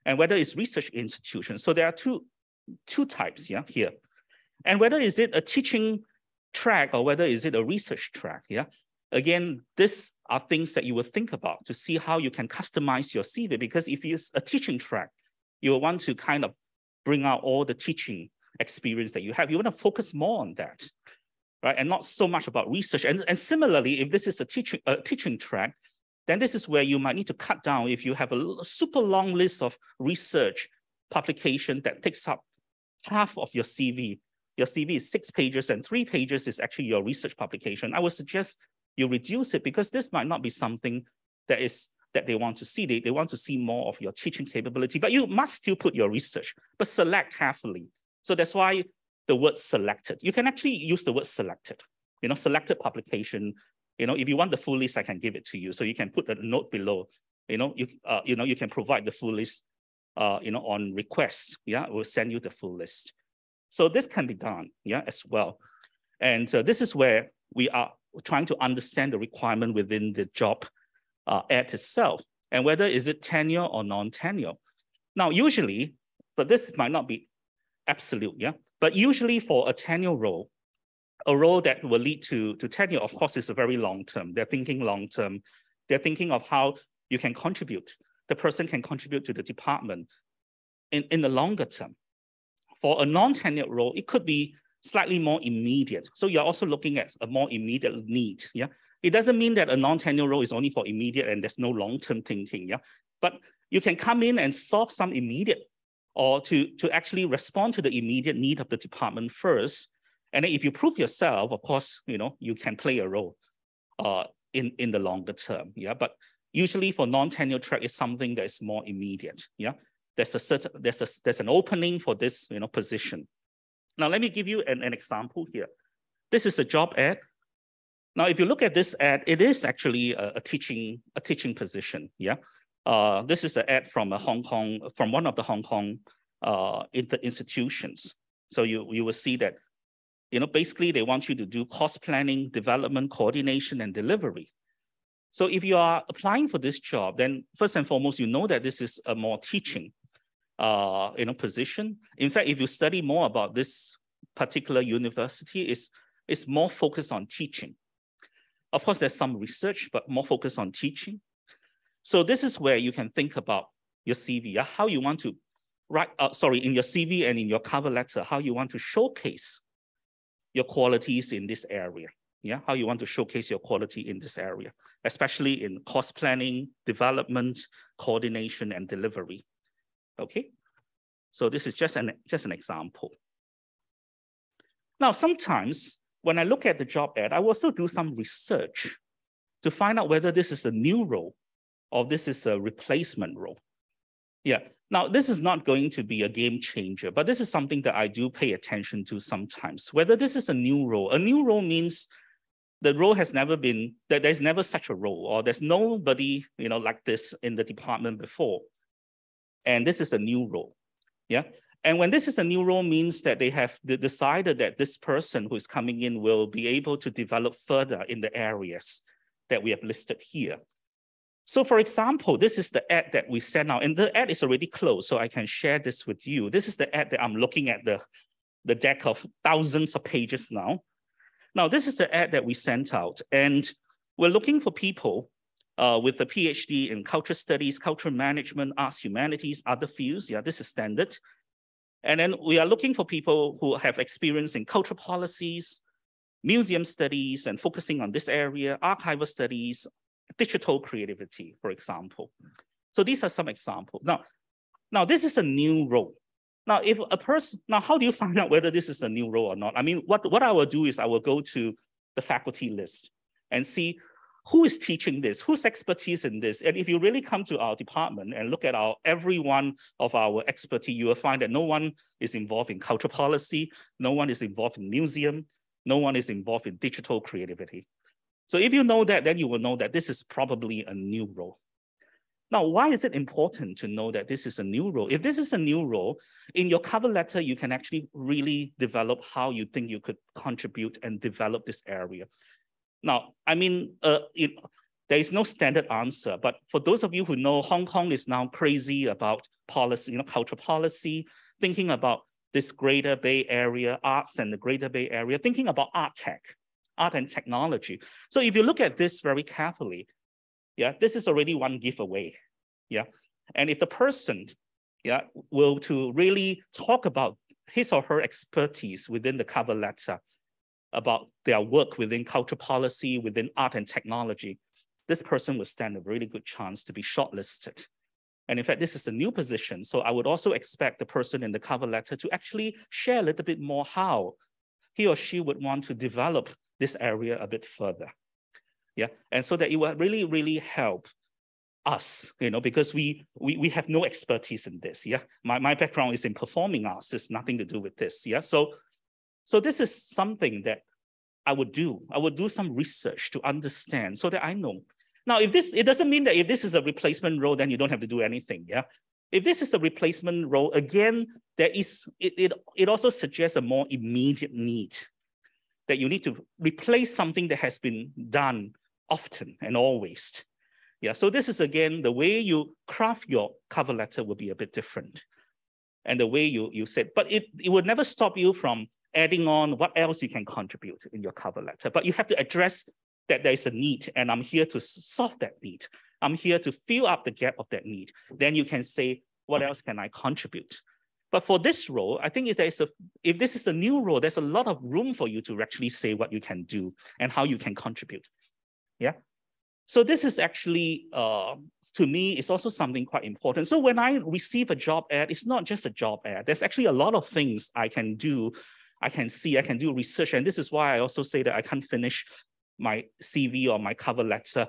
And whether it's research institution. So there are two types, yeah, here. And whether is it a teaching track or whether is it a research track, yeah? Again, these are things that you will think about to see how you can customize your CV, because if it's a teaching track, you will want to kind of bring out all the teaching experience that you have. You want to focus more on that, right? And not so much about research. And similarly, if this is a teaching track, then this is where you might need to cut down if you have a super long list of research publication that takes up half of your CV. Your CV is 6 pages and 3 pages is actually your research publication. I would suggest you reduce it because this might not be something that they want to see. They want to see more of your teaching capability, but you must still put your research, but select carefully. So that's why the word selected. You can actually use the word selected, selected publication. If you want the full list, I can give it to you. So you can put a note below, you can provide the full list, on request. Yeah, we'll send you the full list. So this can be done, yeah, as well. And this is where we are trying to understand the requirement within the job ad itself, and whether is it tenure or non-tenure. Now, usually, but this might not be absolute, yeah, but usually for a tenure role, a role that will lead to tenure, of course, is a very long-term. They're thinking long-term. They're thinking of how you can contribute. The person can contribute to the department in the longer term. For a non-tenure role, it could be slightly more immediate. So you're also looking at a more immediate need, yeah? It doesn't mean that a non-tenure role is only for immediate and there's no long-term thinking, yeah? But you can come in and solve some immediate or to actually respond to the immediate need of the department first. And then if you prove yourself, of course, you can play a role in the longer term, yeah? But usually for non-tenure track, it's something that is more immediate, yeah? There's an opening for this, position. Now, let me give you an example here. This is a job ad. Now, if you look at this ad, it is actually a teaching position. Yeah, this is an ad from one of the Hong Kong institutions. So you will see that, basically they want you to do course planning, development, coordination, and delivery. So if you are applying for this job, then first and foremost, you know that this is a more teaching position. In fact, if you study more about this particular university, it's more focused on teaching. Of course, there's some research, but more focused on teaching. So this is where you can think about your CV, how you want to write, in your CV and in your cover letter, how you want to showcase your qualities in this area. Yeah, how you want to showcase your quality in this area, especially in course planning, development, coordination, and delivery. Okay, so this is just an example. Now, sometimes when I look at the job ad, I also do some research to find out whether this is a new role or this is a replacement role. Yeah, now this is not going to be a game changer, but this is something that I do pay attention to sometimes. Whether this is a new role means the role has never been, that there's never such a role, or there's nobody, like this in the department before. And this is a new role, yeah? And when this is a new role means that they have decided that this person who is coming in will be able to develop further in the areas that we have listed here. So for example, this is the ad that we sent out, and the ad is already closed, so I can share this with you. This is the ad that I'm looking at the deck of thousands of pages now. Now, this is the ad that we sent out, and we're looking for people with a PhD in culture studies, cultural management, arts, humanities, other fields. Yeah, this is standard. And then we are looking for people who have experience in cultural policies, museum studies, and focusing on this area, archival studies, digital creativity, for example. So these are some examples. Now this is a new role. Now, if a person, now how do you find out whether this is a new role or not? I mean, what I will do is I will go to the faculty list and see who is teaching this, whose expertise in this. And if you really come to our department and look at every one of our expertise, you will find that no one is involved in cultural policy, no one is involved in museum, no one is involved in digital creativity. So if you know that, then you will know that this is probably a new role. Now, why is it important to know that this is a new role? If this is a new role, in your cover letter, you can actually really develop how you think you could contribute and develop this area. Now, I mean, there is no standard answer, but for those of you who know, Hong Kong is now crazy about policy, cultural policy, thinking about this Greater Bay Area, arts and the Greater Bay Area, thinking about art and technology. So if you look at this very carefully, yeah, this is already one giveaway, yeah. And if the person, yeah, will to really talk about his or her expertise within the cover letter, about their work within cultural policy, within art and technology, this person will stand a really good chance to be shortlisted. And in fact, this is a new position, so I would also expect the person in the cover letter to actually share a little bit more how he or she would want to develop this area a bit further. Yeah, and so that it will really, really help us, because we have no expertise in this. Yeah, my background is in performing arts. It's nothing to do with this. Yeah, so this is something that I would do. I would do some research to understand so that I know. Now, it doesn't mean that if this is a replacement role, then you don't have to do anything. Yeah, if this is a replacement role, again, it also suggests a more immediate need that you need to replace something that has been done often and always. Yeah, so this is again, the way you craft your cover letter will be a bit different. And the way you said, but it would never stop you from adding on what else you can contribute in your cover letter. But you have to address that there is a need, and I'm here to solve that need. I'm here to fill up the gap of that need. Then you can say, what else can I contribute? But for this role, I think if this is a new role, there's a lot of room for you to actually say what you can do and how you can contribute. Yeah. So this is actually, to me, it's also something quite important. So when I receive a job ad, it's not just a job ad. There's actually a lot of things I can do. I can do research. And this is why I also say that I can't finish my CV or my cover letter.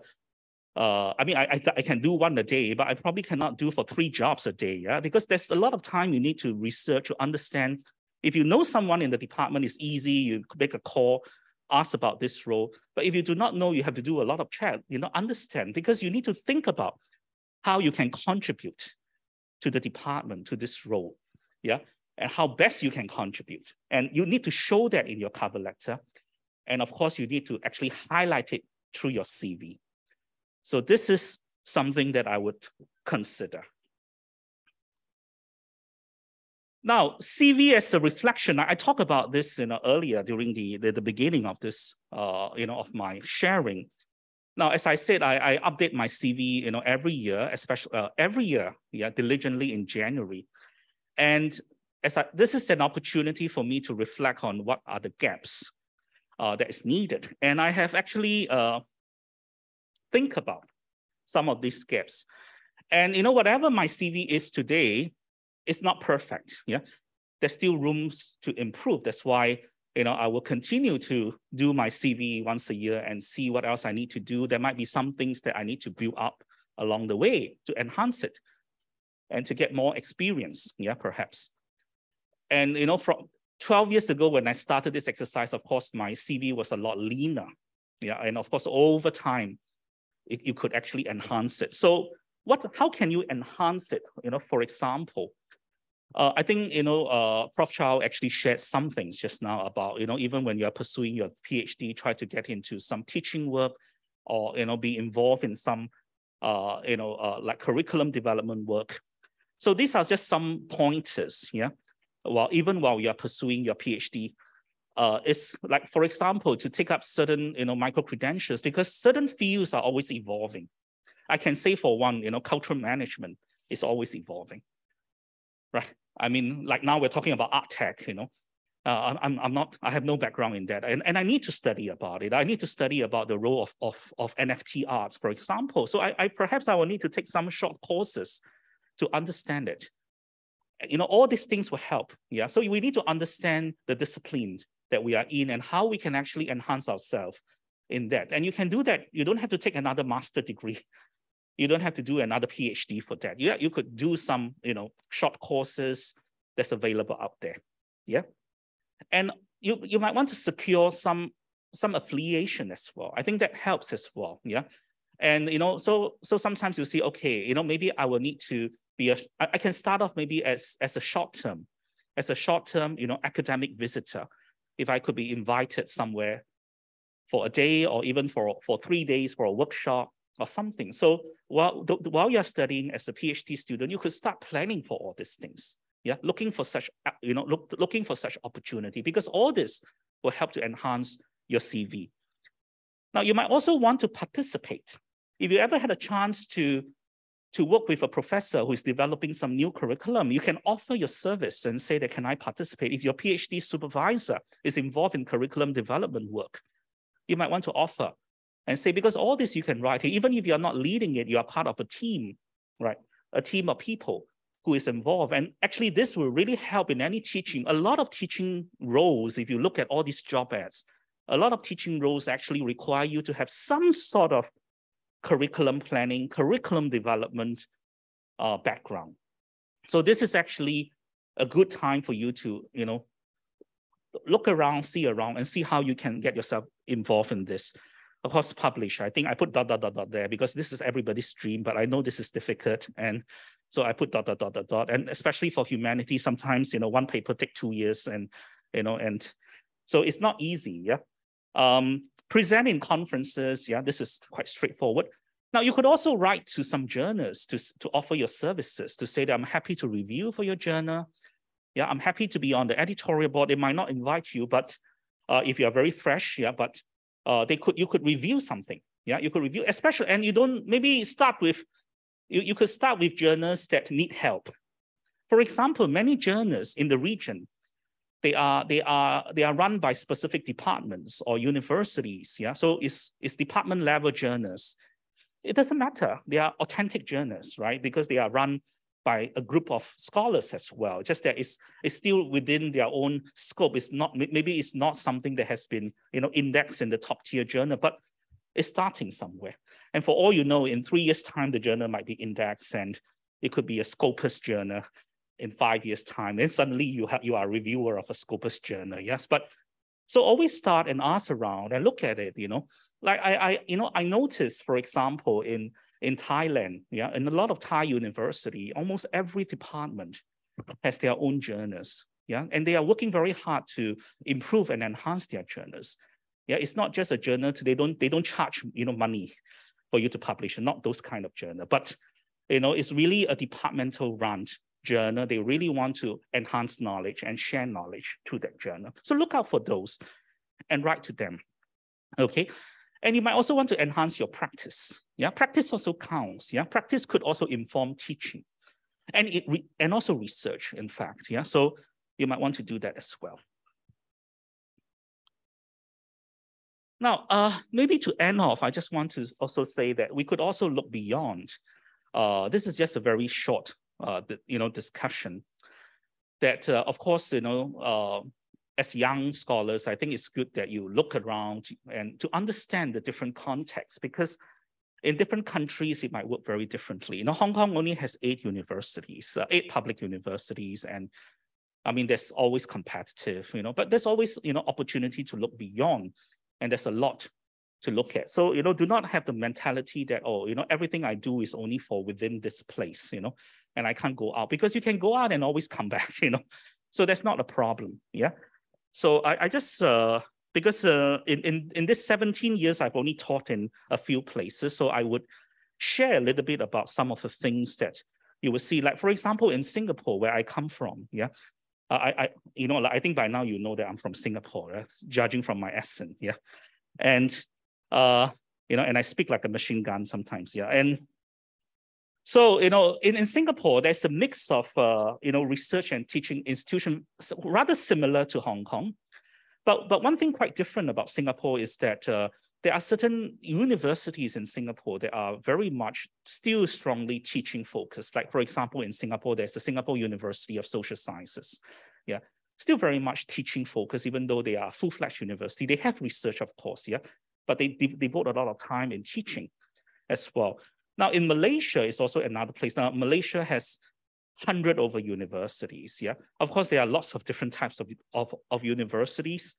I mean, I can do one a day, but I probably cannot do for 3 jobs a day, yeah? Because there's a lot of time you need to research, to understand. If you know someone in the department, it's easy, you make a call, ask about this role. But if you do not know, you have to do a lot of chat, understand, because you need to think about how you can contribute to the department, to this role, yeah? And how best you can contribute. And you need to show that in your cover letter. And of course, you need to actually highlight it through your CV. So this is something that I would consider. Now, CV as a reflection, I talked about this earlier during the beginning of this, of my sharing. Now, as I said, I update my CV, every year, especially diligently in January. And this is an opportunity for me to reflect on what are the gaps that is needed. And I have actually think about some of these gaps. And whatever my CV is today, it's not perfect. Yeah, there's still rooms to improve. That's why I will continue to do my CV once a year and see what else I need to do. There might be some things that I need to build up along the way to enhance it and to get more experience, perhaps. And from 12 years ago when I started this exercise, of course, my CV was a lot leaner. Yeah, and of course, over time, you could actually enhance it. So how can you enhance it? For example, I think, Prof. Cao actually shared some things just now about, even when you're pursuing your PhD, try to get into some teaching work or, be involved in some, like curriculum development work. So these are just some pointers, yeah? Even while you're pursuing your PhD, it's like, for example, to take up certain, micro-credentials, because certain fields are always evolving. I can say for one, cultural management is always evolving. Right. I mean, like now we're talking about art tech, I have no background in that. And I need to study about it. I need to study about the role of NFT art, for example. So perhaps I will need to take some short courses to understand it. All these things will help. Yeah. So we need to understand the discipline that we are in and how we can actually enhance ourselves in that. And you can do that. You don't have to take another master degree. You don't have to do another PhD for that. Yeah, you could do some, short courses that's available out there. Yeah, and you might want to secure some affiliation as well. I think that helps as well. Yeah, and so sometimes you see, okay, maybe I will need to be I can start off maybe as a short term, academic visitor. If I could be invited somewhere for a day or even for 3 days for a workshop or something. So while you're studying as a PhD student, you could start planning for all these things. Yeah, looking for such, looking for such opportunity, because all this will help to enhance your CV. Now, you might also want to participate. If you ever had a chance to work with a professor who is developing some new curriculum, you can offer your service and say that, can I participate? If your PhD supervisor is involved in curriculum development work, you might want to offer and say, because all this you can write, even if you're not leading it, you are part of a team, right? A team of people who is involved. And actually this will really help in any teaching. A lot of teaching roles, if you look at all these job ads, a lot of teaching roles actually require you to have some sort of curriculum planning, curriculum development background. So this is actually a good time for you to, look around, see around, and see how you can get yourself involved in this. Of course, publish. I think I put ... there because this is everybody's dream, but I know this is difficult. And so I put ... And especially for humanity, sometimes, one paper takes 2 years and so it's not easy. Yeah. Present in conferences. Yeah, this is quite straightforward. Now, you could also write to some journals to offer your services, to say that I'm happy to review for your journal. Yeah, I'm happy to be on the editorial board. They might not invite you, but if you are very fresh, yeah, but you could review something. Yeah, you could review, especially, and you don't maybe start with, you could start with journals that need help. For example, many journals in the region, they are run by specific departments or universities. Yeah, so it's department level journals. It doesn't matter. They are authentic journals, right? Because they are run by a group of scholars as well. Just that it's still within their own scope. It's not, maybe it's not something that has been, indexed in the top tier journal, but it's starting somewhere. And for all you know, in 3 years' time, the journal might be indexed, and it could be a Scopus journal in 5 years' time. And suddenly you are a reviewer of a Scopus journal. Yes, but so always start and ask around and look at it. Like I noticed, for example, in Thailand, yeah, in a lot of Thai university, almost every department has their own journals, yeah, and they are working very hard to improve and enhance their journals. Yeah, it's not just a journal. They don't charge money for you to publish, not those kind of journal, but it's really a departmental run journal. They really want to enhance knowledge and share knowledge to that journal. So look out for those and write to them. Okay. And you might also want to enhance your practice. Yeah, practice also counts. Yeah, practice could also inform teaching, and also research, in fact. Yeah, so you might want to do that as well. Now, maybe to end off, I just want to also say that we could also look beyond. This is just a very short, discussion. That of course, as young scholars, I think it's good that you look around and to understand the different contexts, because in different countries, it might work very differently. Hong Kong only has 8 universities, 8 public universities. And I mean, there's always competitive, but there's always, opportunity to look beyond. And there's a lot to look at. So, do not have the mentality that, oh, everything I do is only for within this place, and I can't go out, because you can go out and always come back, So that's not a problem, yeah? So I just, because in this 17 years, I've only taught in a few places. So I would share a little bit about some of the things that you will see. Like, for example, in Singapore, where I come from, yeah? I think by now you know that I'm from Singapore, right? Judging from my accent, yeah? And, and I speak like a machine gun sometimes, yeah? And so, in Singapore, there's a mix of, research and teaching institutions, rather similar to Hong Kong. But one thing quite different about Singapore is that there are certain universities in Singapore that are very much still strongly teaching focused. Like, for example, in Singapore, there's the Singapore University of Social Sciences. Yeah, still very much teaching focused, even though they are full-fledged university. They have research, of course, yeah, but they devote a lot of time in teaching as well. Now, in Malaysia, it's also another place. Now, Malaysia has 100 over universities, yeah. Of course, there are lots of different types of universities,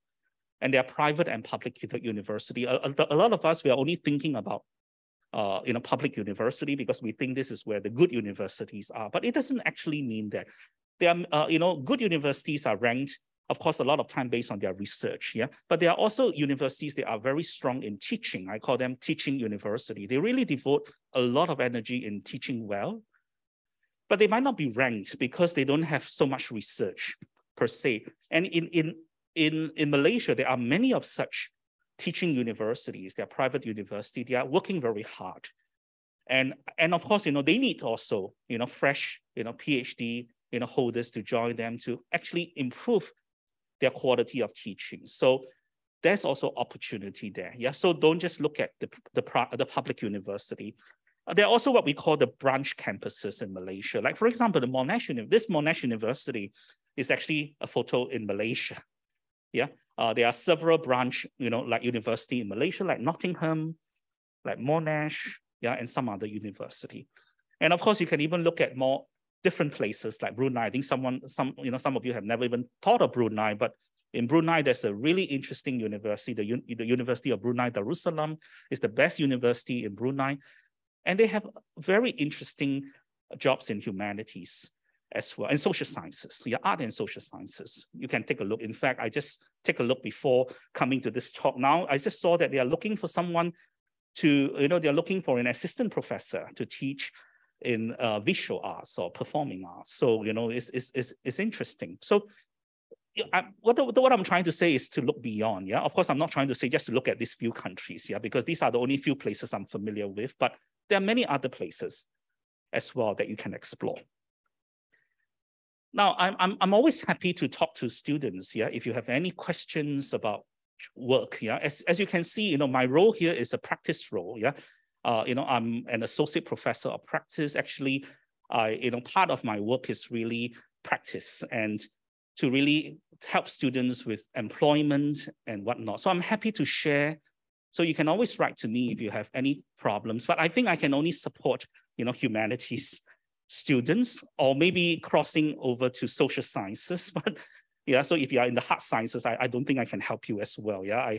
and they are private and public university. A lot of us, we are only thinking about, public university because we think this is where the good universities are, but it doesn't actually mean that. There are, good universities are ranked, of course, a lot of time based on their research, yeah. But there are also universities that are very strong in teaching. I call them teaching university. They really devote a lot of energy in teaching well, but they might not be ranked because they don't have so much research per se. And in Malaysia, there are many of such teaching universities. They are private universities. They are working very hard, and of course, they need also fresh PhD holders to join them to actually improve their quality of teaching. So there's also opportunity there. Yeah. So don't just look at the public university. There are also what we call the branch campuses in Malaysia. Like, for example, this Monash University is actually a photo in Malaysia. Yeah. There are several branch, like university in Malaysia, like Nottingham, like Monash, yeah, and some other university. And of course, you can even look at more different places like Brunei. I think some of you have never even thought of Brunei, but in Brunei, there's a really interesting university. The University of Brunei Darussalam is the best university in Brunei. And they have very interesting jobs in humanities as well, and social sciences, yeah, art and social sciences. You can take a look. In fact, I just take a look before coming to this talk now. I just saw that they are looking for someone to, they're looking for an assistant professor to teach in visual arts or performing arts. So, it's interesting. So what I'm trying to say is to look beyond, yeah? Of course, I'm not trying to say just to look at these few countries, yeah, because these are the only few places I'm familiar with, but there are many other places as well that you can explore. Now, I'm always happy to talk to students, yeah, if you have any questions about work, yeah. As you can see, my role here is a practice role, yeah. I'm an associate professor of practice. Actually, part of my work is really practice and to really help students with employment and whatnot. So I'm happy to share. So you can always write to me if you have any problems, but I think I can only support, humanities students or maybe crossing over to social sciences. But yeah, so if you are in the hard sciences, I don't think I can help you as well. Yeah,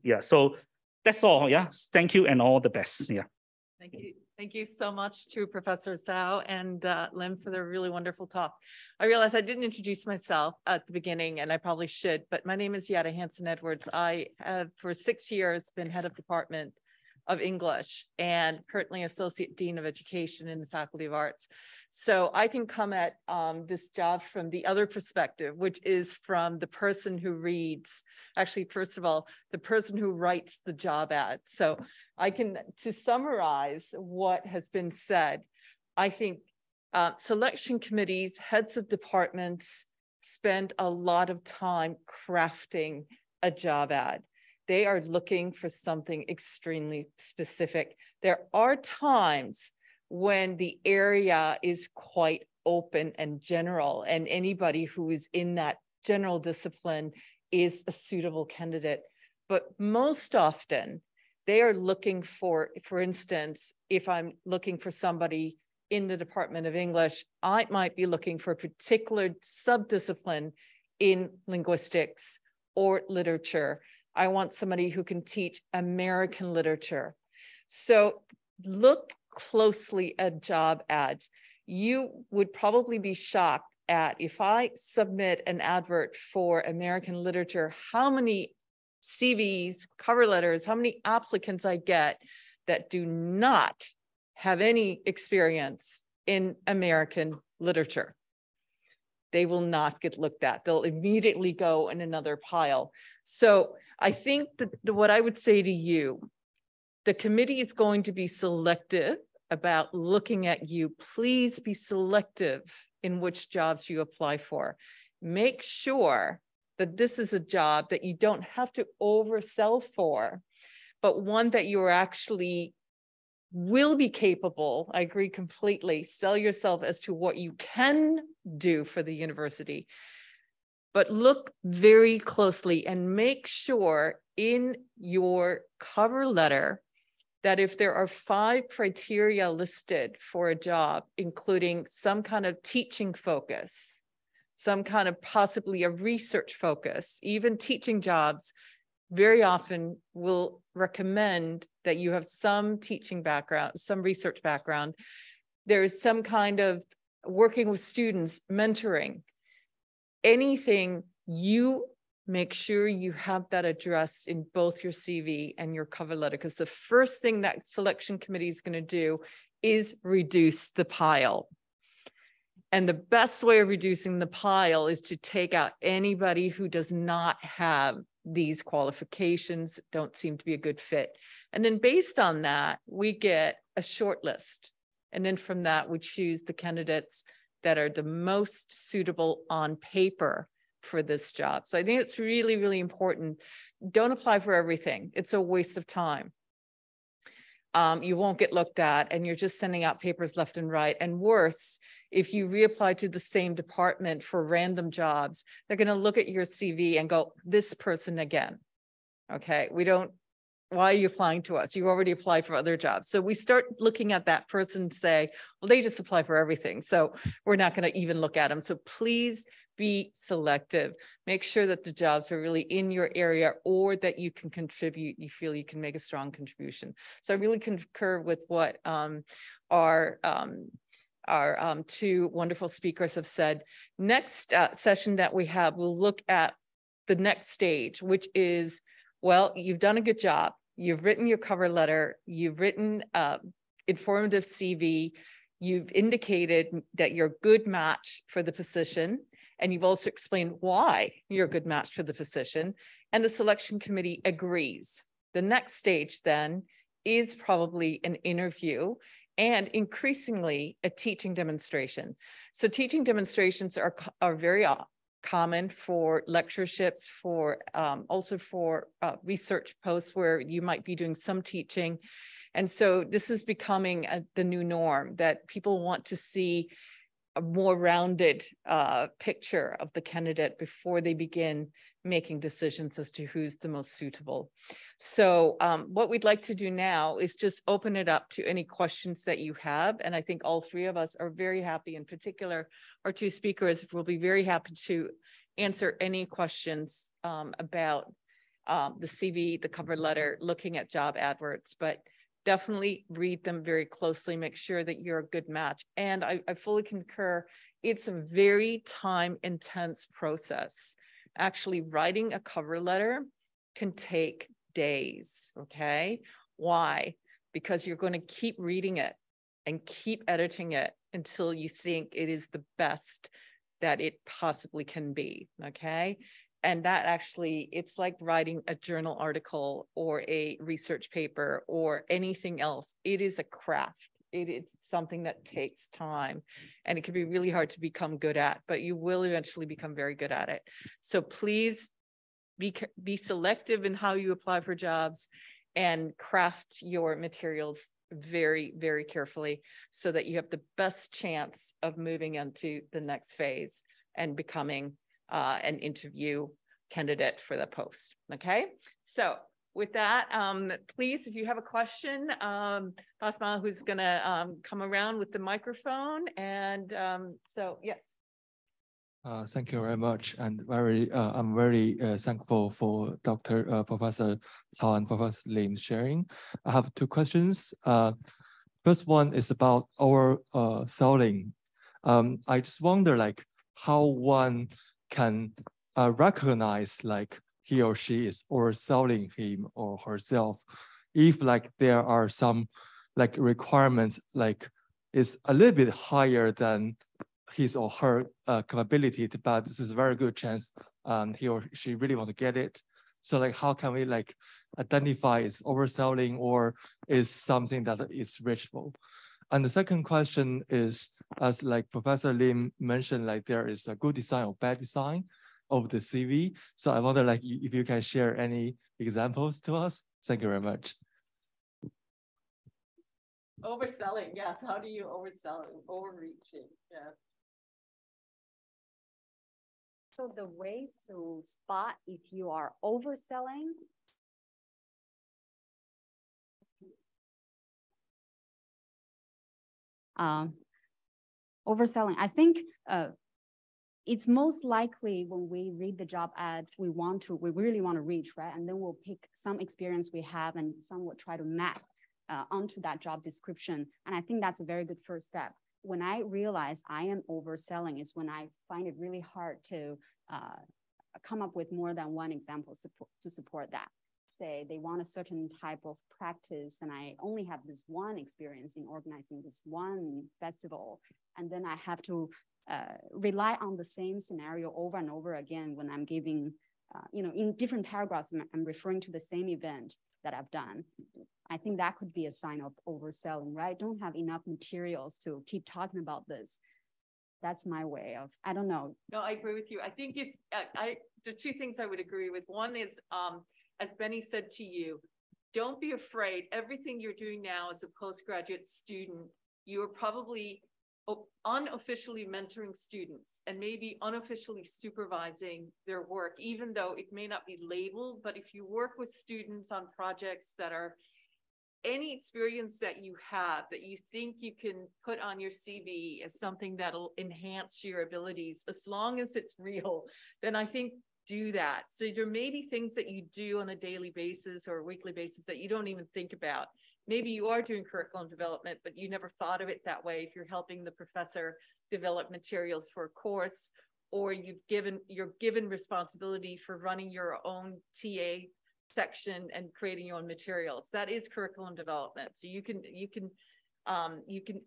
yeah. So that's all. Yeah, thank you and all the best. Yeah. Thank you. Thank you so much to Professor Cao and Lim for their really wonderful talk. I realized I didn't introduce myself at the beginning, and I probably should, but my name is YIA Hansen Edwards. I have for 6 years been head of department of English and currently Associate Dean of Education in the Faculty of Arts. So I can come at this job from the other perspective, which is from the person who reads, actually, first of all, the person who writes the job ad. So I can, to summarize what has been said, I think selection committees, heads of departments spend a lot of time crafting a job ad. They are looking for something extremely specific. There are times when the area is quite open and general, and anybody who is in that general discipline is a suitable candidate. But most often, they are looking for instance, if I'm looking for somebody in the Department of English, I might be looking for a particular subdiscipline in linguistics or literature. I want somebody who can teach American literature. So look closely at job ads. You would probably be shocked at, if I submit an advert for American literature, how many CVs, cover letters, how many applicants I get that do not have any experience in American literature. They will not get looked at. They'll immediately go in another pile. So I think that what I would say to you, the committee is going to be selective about looking at you. Please be selective in which jobs you apply for. Make sure that this is a job that you don't have to oversell for, but one that you are actually will be capable. I agree completely. Sell yourself as to what you can do for the university. But look very closely and make sure in your cover letter that if there are 5 criteria listed for a job, including some kind of teaching focus, some kind of possibly a research focus, even teaching jobs very often will recommend that you have some teaching background, some research background. There is some kind of working with students, mentoring, anything. You make sure you have that addressed in both your CV and your cover letter, because the first thing that selection committee is going to do is reduce the pile. And the best way of reducing the pile is to take out anybody who does not have these qualifications, don't seem to be a good fit. And then based on that, we get a short list. And then from that, we choose the candidates that are the most suitable on paper for this job. So I think it's really, really important. Don't apply for everything. It's a waste of time. You won't get looked at and you're just sending out papers left and right. And worse, if you reapply to the same department for random jobs, they're going to look at your CV and go, this person again. Okay, why are you applying to us? You already applied for other jobs. So we start looking at that person and say, well, they just apply for everything. So we're not going to even look at them. So please be selective. Make sure that the jobs are really in your area or that you can contribute, you feel you can make a strong contribution. So I really concur with what our 2 wonderful speakers have said. Next session that we have, we'll look at the next stage, which is, well, you've done a good job. You've written your cover letter. You've written informative CV. You've indicated that you're a good match for the position. And you've also explained why you're a good match for the position. And the selection committee agrees. The next stage then is probably an interview and increasingly a teaching demonstration. So teaching demonstrations are very common for lectureships, for also for research posts where you might be doing some teaching. And so this is becoming the new norm, that people want to see a more rounded picture of the candidate before they begin making decisions as to who's the most suitable. So what we'd like to do now is just open it up to any questions that you have. And I think all 3 of us are very happy, in particular, our 2 speakers will be very happy to answer any questions about the CV, the cover letter, looking at job adverts, but definitely read them very closely, make sure that you're a good match. And I fully concur, it's a very time-intense process. Actually, writing a cover letter can take days, okay? Why? Because you're going to keep reading it and keep editing it until you think it is the best that it possibly can be, okay? And that actually, it's like writing a journal article or a research paper or anything else. It is a craft. It's something that takes time, and it can be really hard to become good at, but you will eventually become very good at it. So please be selective in how you apply for jobs and craft your materials very, very carefully so that you have the best chance of moving into the next phase and becoming an interview candidate for the post. Okay, so with that, please, if you have a question, Basma, who's gonna come around with the microphone. And so, yes. Thank you very much, and I'm very thankful for Professor Cao and Professor Lim's sharing. I have two questions. First one is about overselling. I just wonder, like, how one can recognize like he or she is overselling him or herself, if like there are some like requirements like is a little bit higher than his or her capability, but this is a very good chance he or she really want to get it. So like, how can we like identify is overselling or is something that is reachable? And the second question is, as like Professor Lim mentioned, like there is a good design or bad design of the CV. So I wonder like if you can share any examples to us. Thank you very much. Overselling, yes. How do you oversell it? Overreaching, yeah. So the ways to spot if you are overselling. Overselling, I think it's most likely when we read the job ad, we really want to reach, right? And then we'll pick some experience we have and some will try to map onto that job description. And I think that's a very good first step. When I realize I am overselling is when I find it really hard to come up with more than one example to support that. Say they want a certain type of practice and I only have this one experience in organizing this one festival. And then I have to rely on the same scenario over and over again when I'm giving, in different paragraphs, I'm referring to the same event that I've done. I think that could be a sign of overselling, right? Don't have enough materials to keep talking about this. That's my way of, I don't know. No, I agree with you. I think if the two things I would agree with. One is, as Benny said to you, don't be afraid. Everything you're doing now as a postgraduate student, you're probably unofficially mentoring students and maybe unofficially supervising their work, even though it may not be labeled. But if you work with students on projects that are any experience that you have that you think you can put on your CV as something that'll enhance your abilities, as long as it's real, then I think do that. So there may be things that you do on a daily basis or a weekly basis that you don't even think about. Maybe you are doing curriculum development, but you never thought of it that way. If you're helping the professor develop materials for a course, or you're given responsibility for running your own TA section and creating your own materials, that is curriculum development. So you can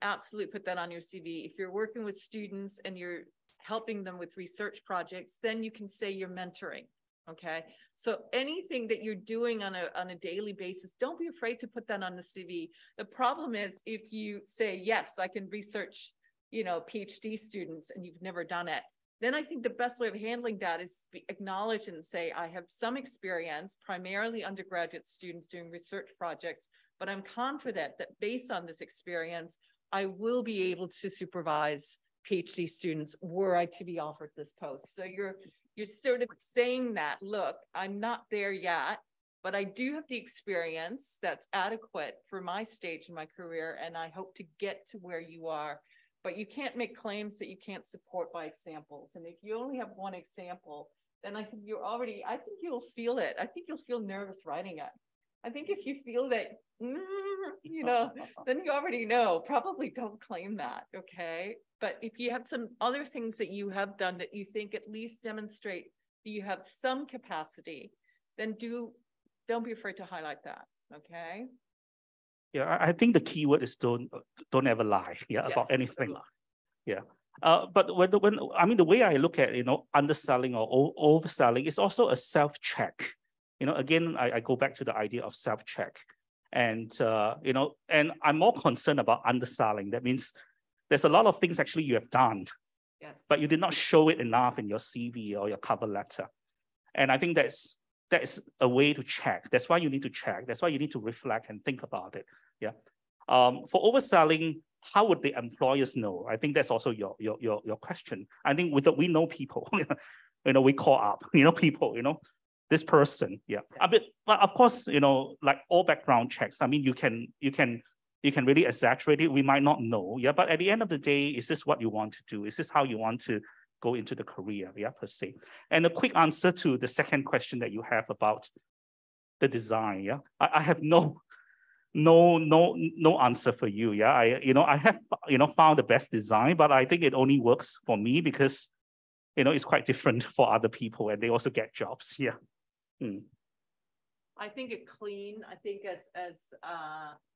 absolutely put that on your CV. If you're working with students and you're helping them with research projects, then you can say you're mentoring. Okay, so anything that you're doing on a daily basis, don't be afraid to put that on the CV. The problem is if you say, yes, I can research, PhD students, and you've never done it, then I think the best way of handling that is acknowledge and say, I have some experience, primarily undergraduate students doing research projects, but I'm confident that based on this experience, I will be able to supervise PhD students were I to be offered this post. So you're sort of saying that, look, I'm not there yet, but I do have the experience that's adequate for my stage in my career, and I hope to get to where you are. But you can't make claims that you can't support by examples. And if you only have one example, then I think you'll feel it. I think you'll feel nervous writing it. I think if you feel that, then you already know, probably don't claim that, okay? But if you have some other things that you have done that you think at least demonstrate that you have some capacity, then don't be afraid to highlight that, okay? Yeah, I think the key word is don't ever lie. Yeah, Yes, about don't anything. lie. Yeah. But when I mean the way I look at underselling or overselling is also a self-check. Again, I go back to the idea of self-check, and and I'm more concerned about underselling. That means there's a lot of things actually you have done, Yes. but you did not show it enough in your CV or your cover letter, and I think that's a way to check. That's why you need to check. That's why you need to reflect and think about it. Yeah. For overselling, how would the employers know? I think that's also your question. I think we know people. We call up, people. This person. Yeah. But of course, like all background checks. I mean, you can really exaggerate it. We might not know. Yeah. But at the end of the day, is this what you want to do? Is this how you want to go into the career? Yeah, per se. And a quick answer to the second question that you have about the design. Yeah. I have no answer for you. Yeah, I have found the best design, but I think it only works for me because it's quite different for other people and they also get jobs. Yeah. I think it clean. I think as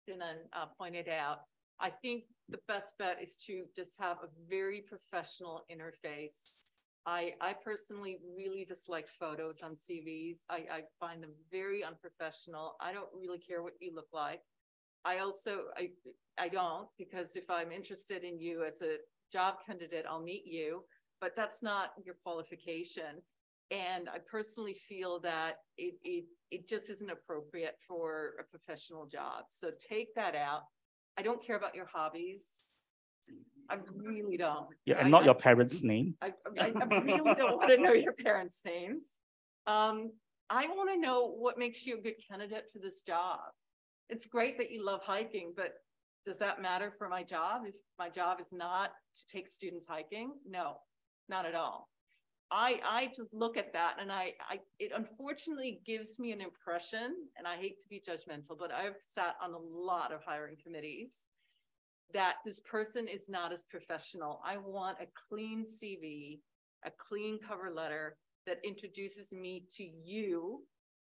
Xuenan pointed out, I think the best bet is to just have a very professional interface. I personally really dislike photos on CVs. I find them very unprofessional. I don't really care what you look like. I don't, because if I'm interested in you as a job candidate, I'll meet you, but that's not your qualification. And I personally feel that it just isn't appropriate for a professional job. So take that out. I don't care about your hobbies. I really don't. Yeah, and not your parents' name. I really don't want to know your parents' names. I want to know what makes you a good candidate for this job. It's great that you love hiking, but does that matter for my job? If my job is not to take students hiking? No, not at all. I just look at that and it unfortunately gives me an impression, and I hate to be judgmental, but I've sat on a lot of hiring committees, that this person is not as professional. I want a clean CV, a clean cover letter that introduces me to you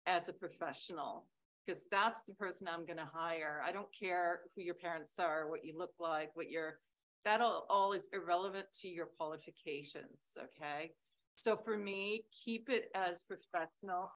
as a professional, because that's the person I'm going to hire. I don't care who your parents are, what you look like, that all is irrelevant to your qualifications. Okay. So for me, keep it as professional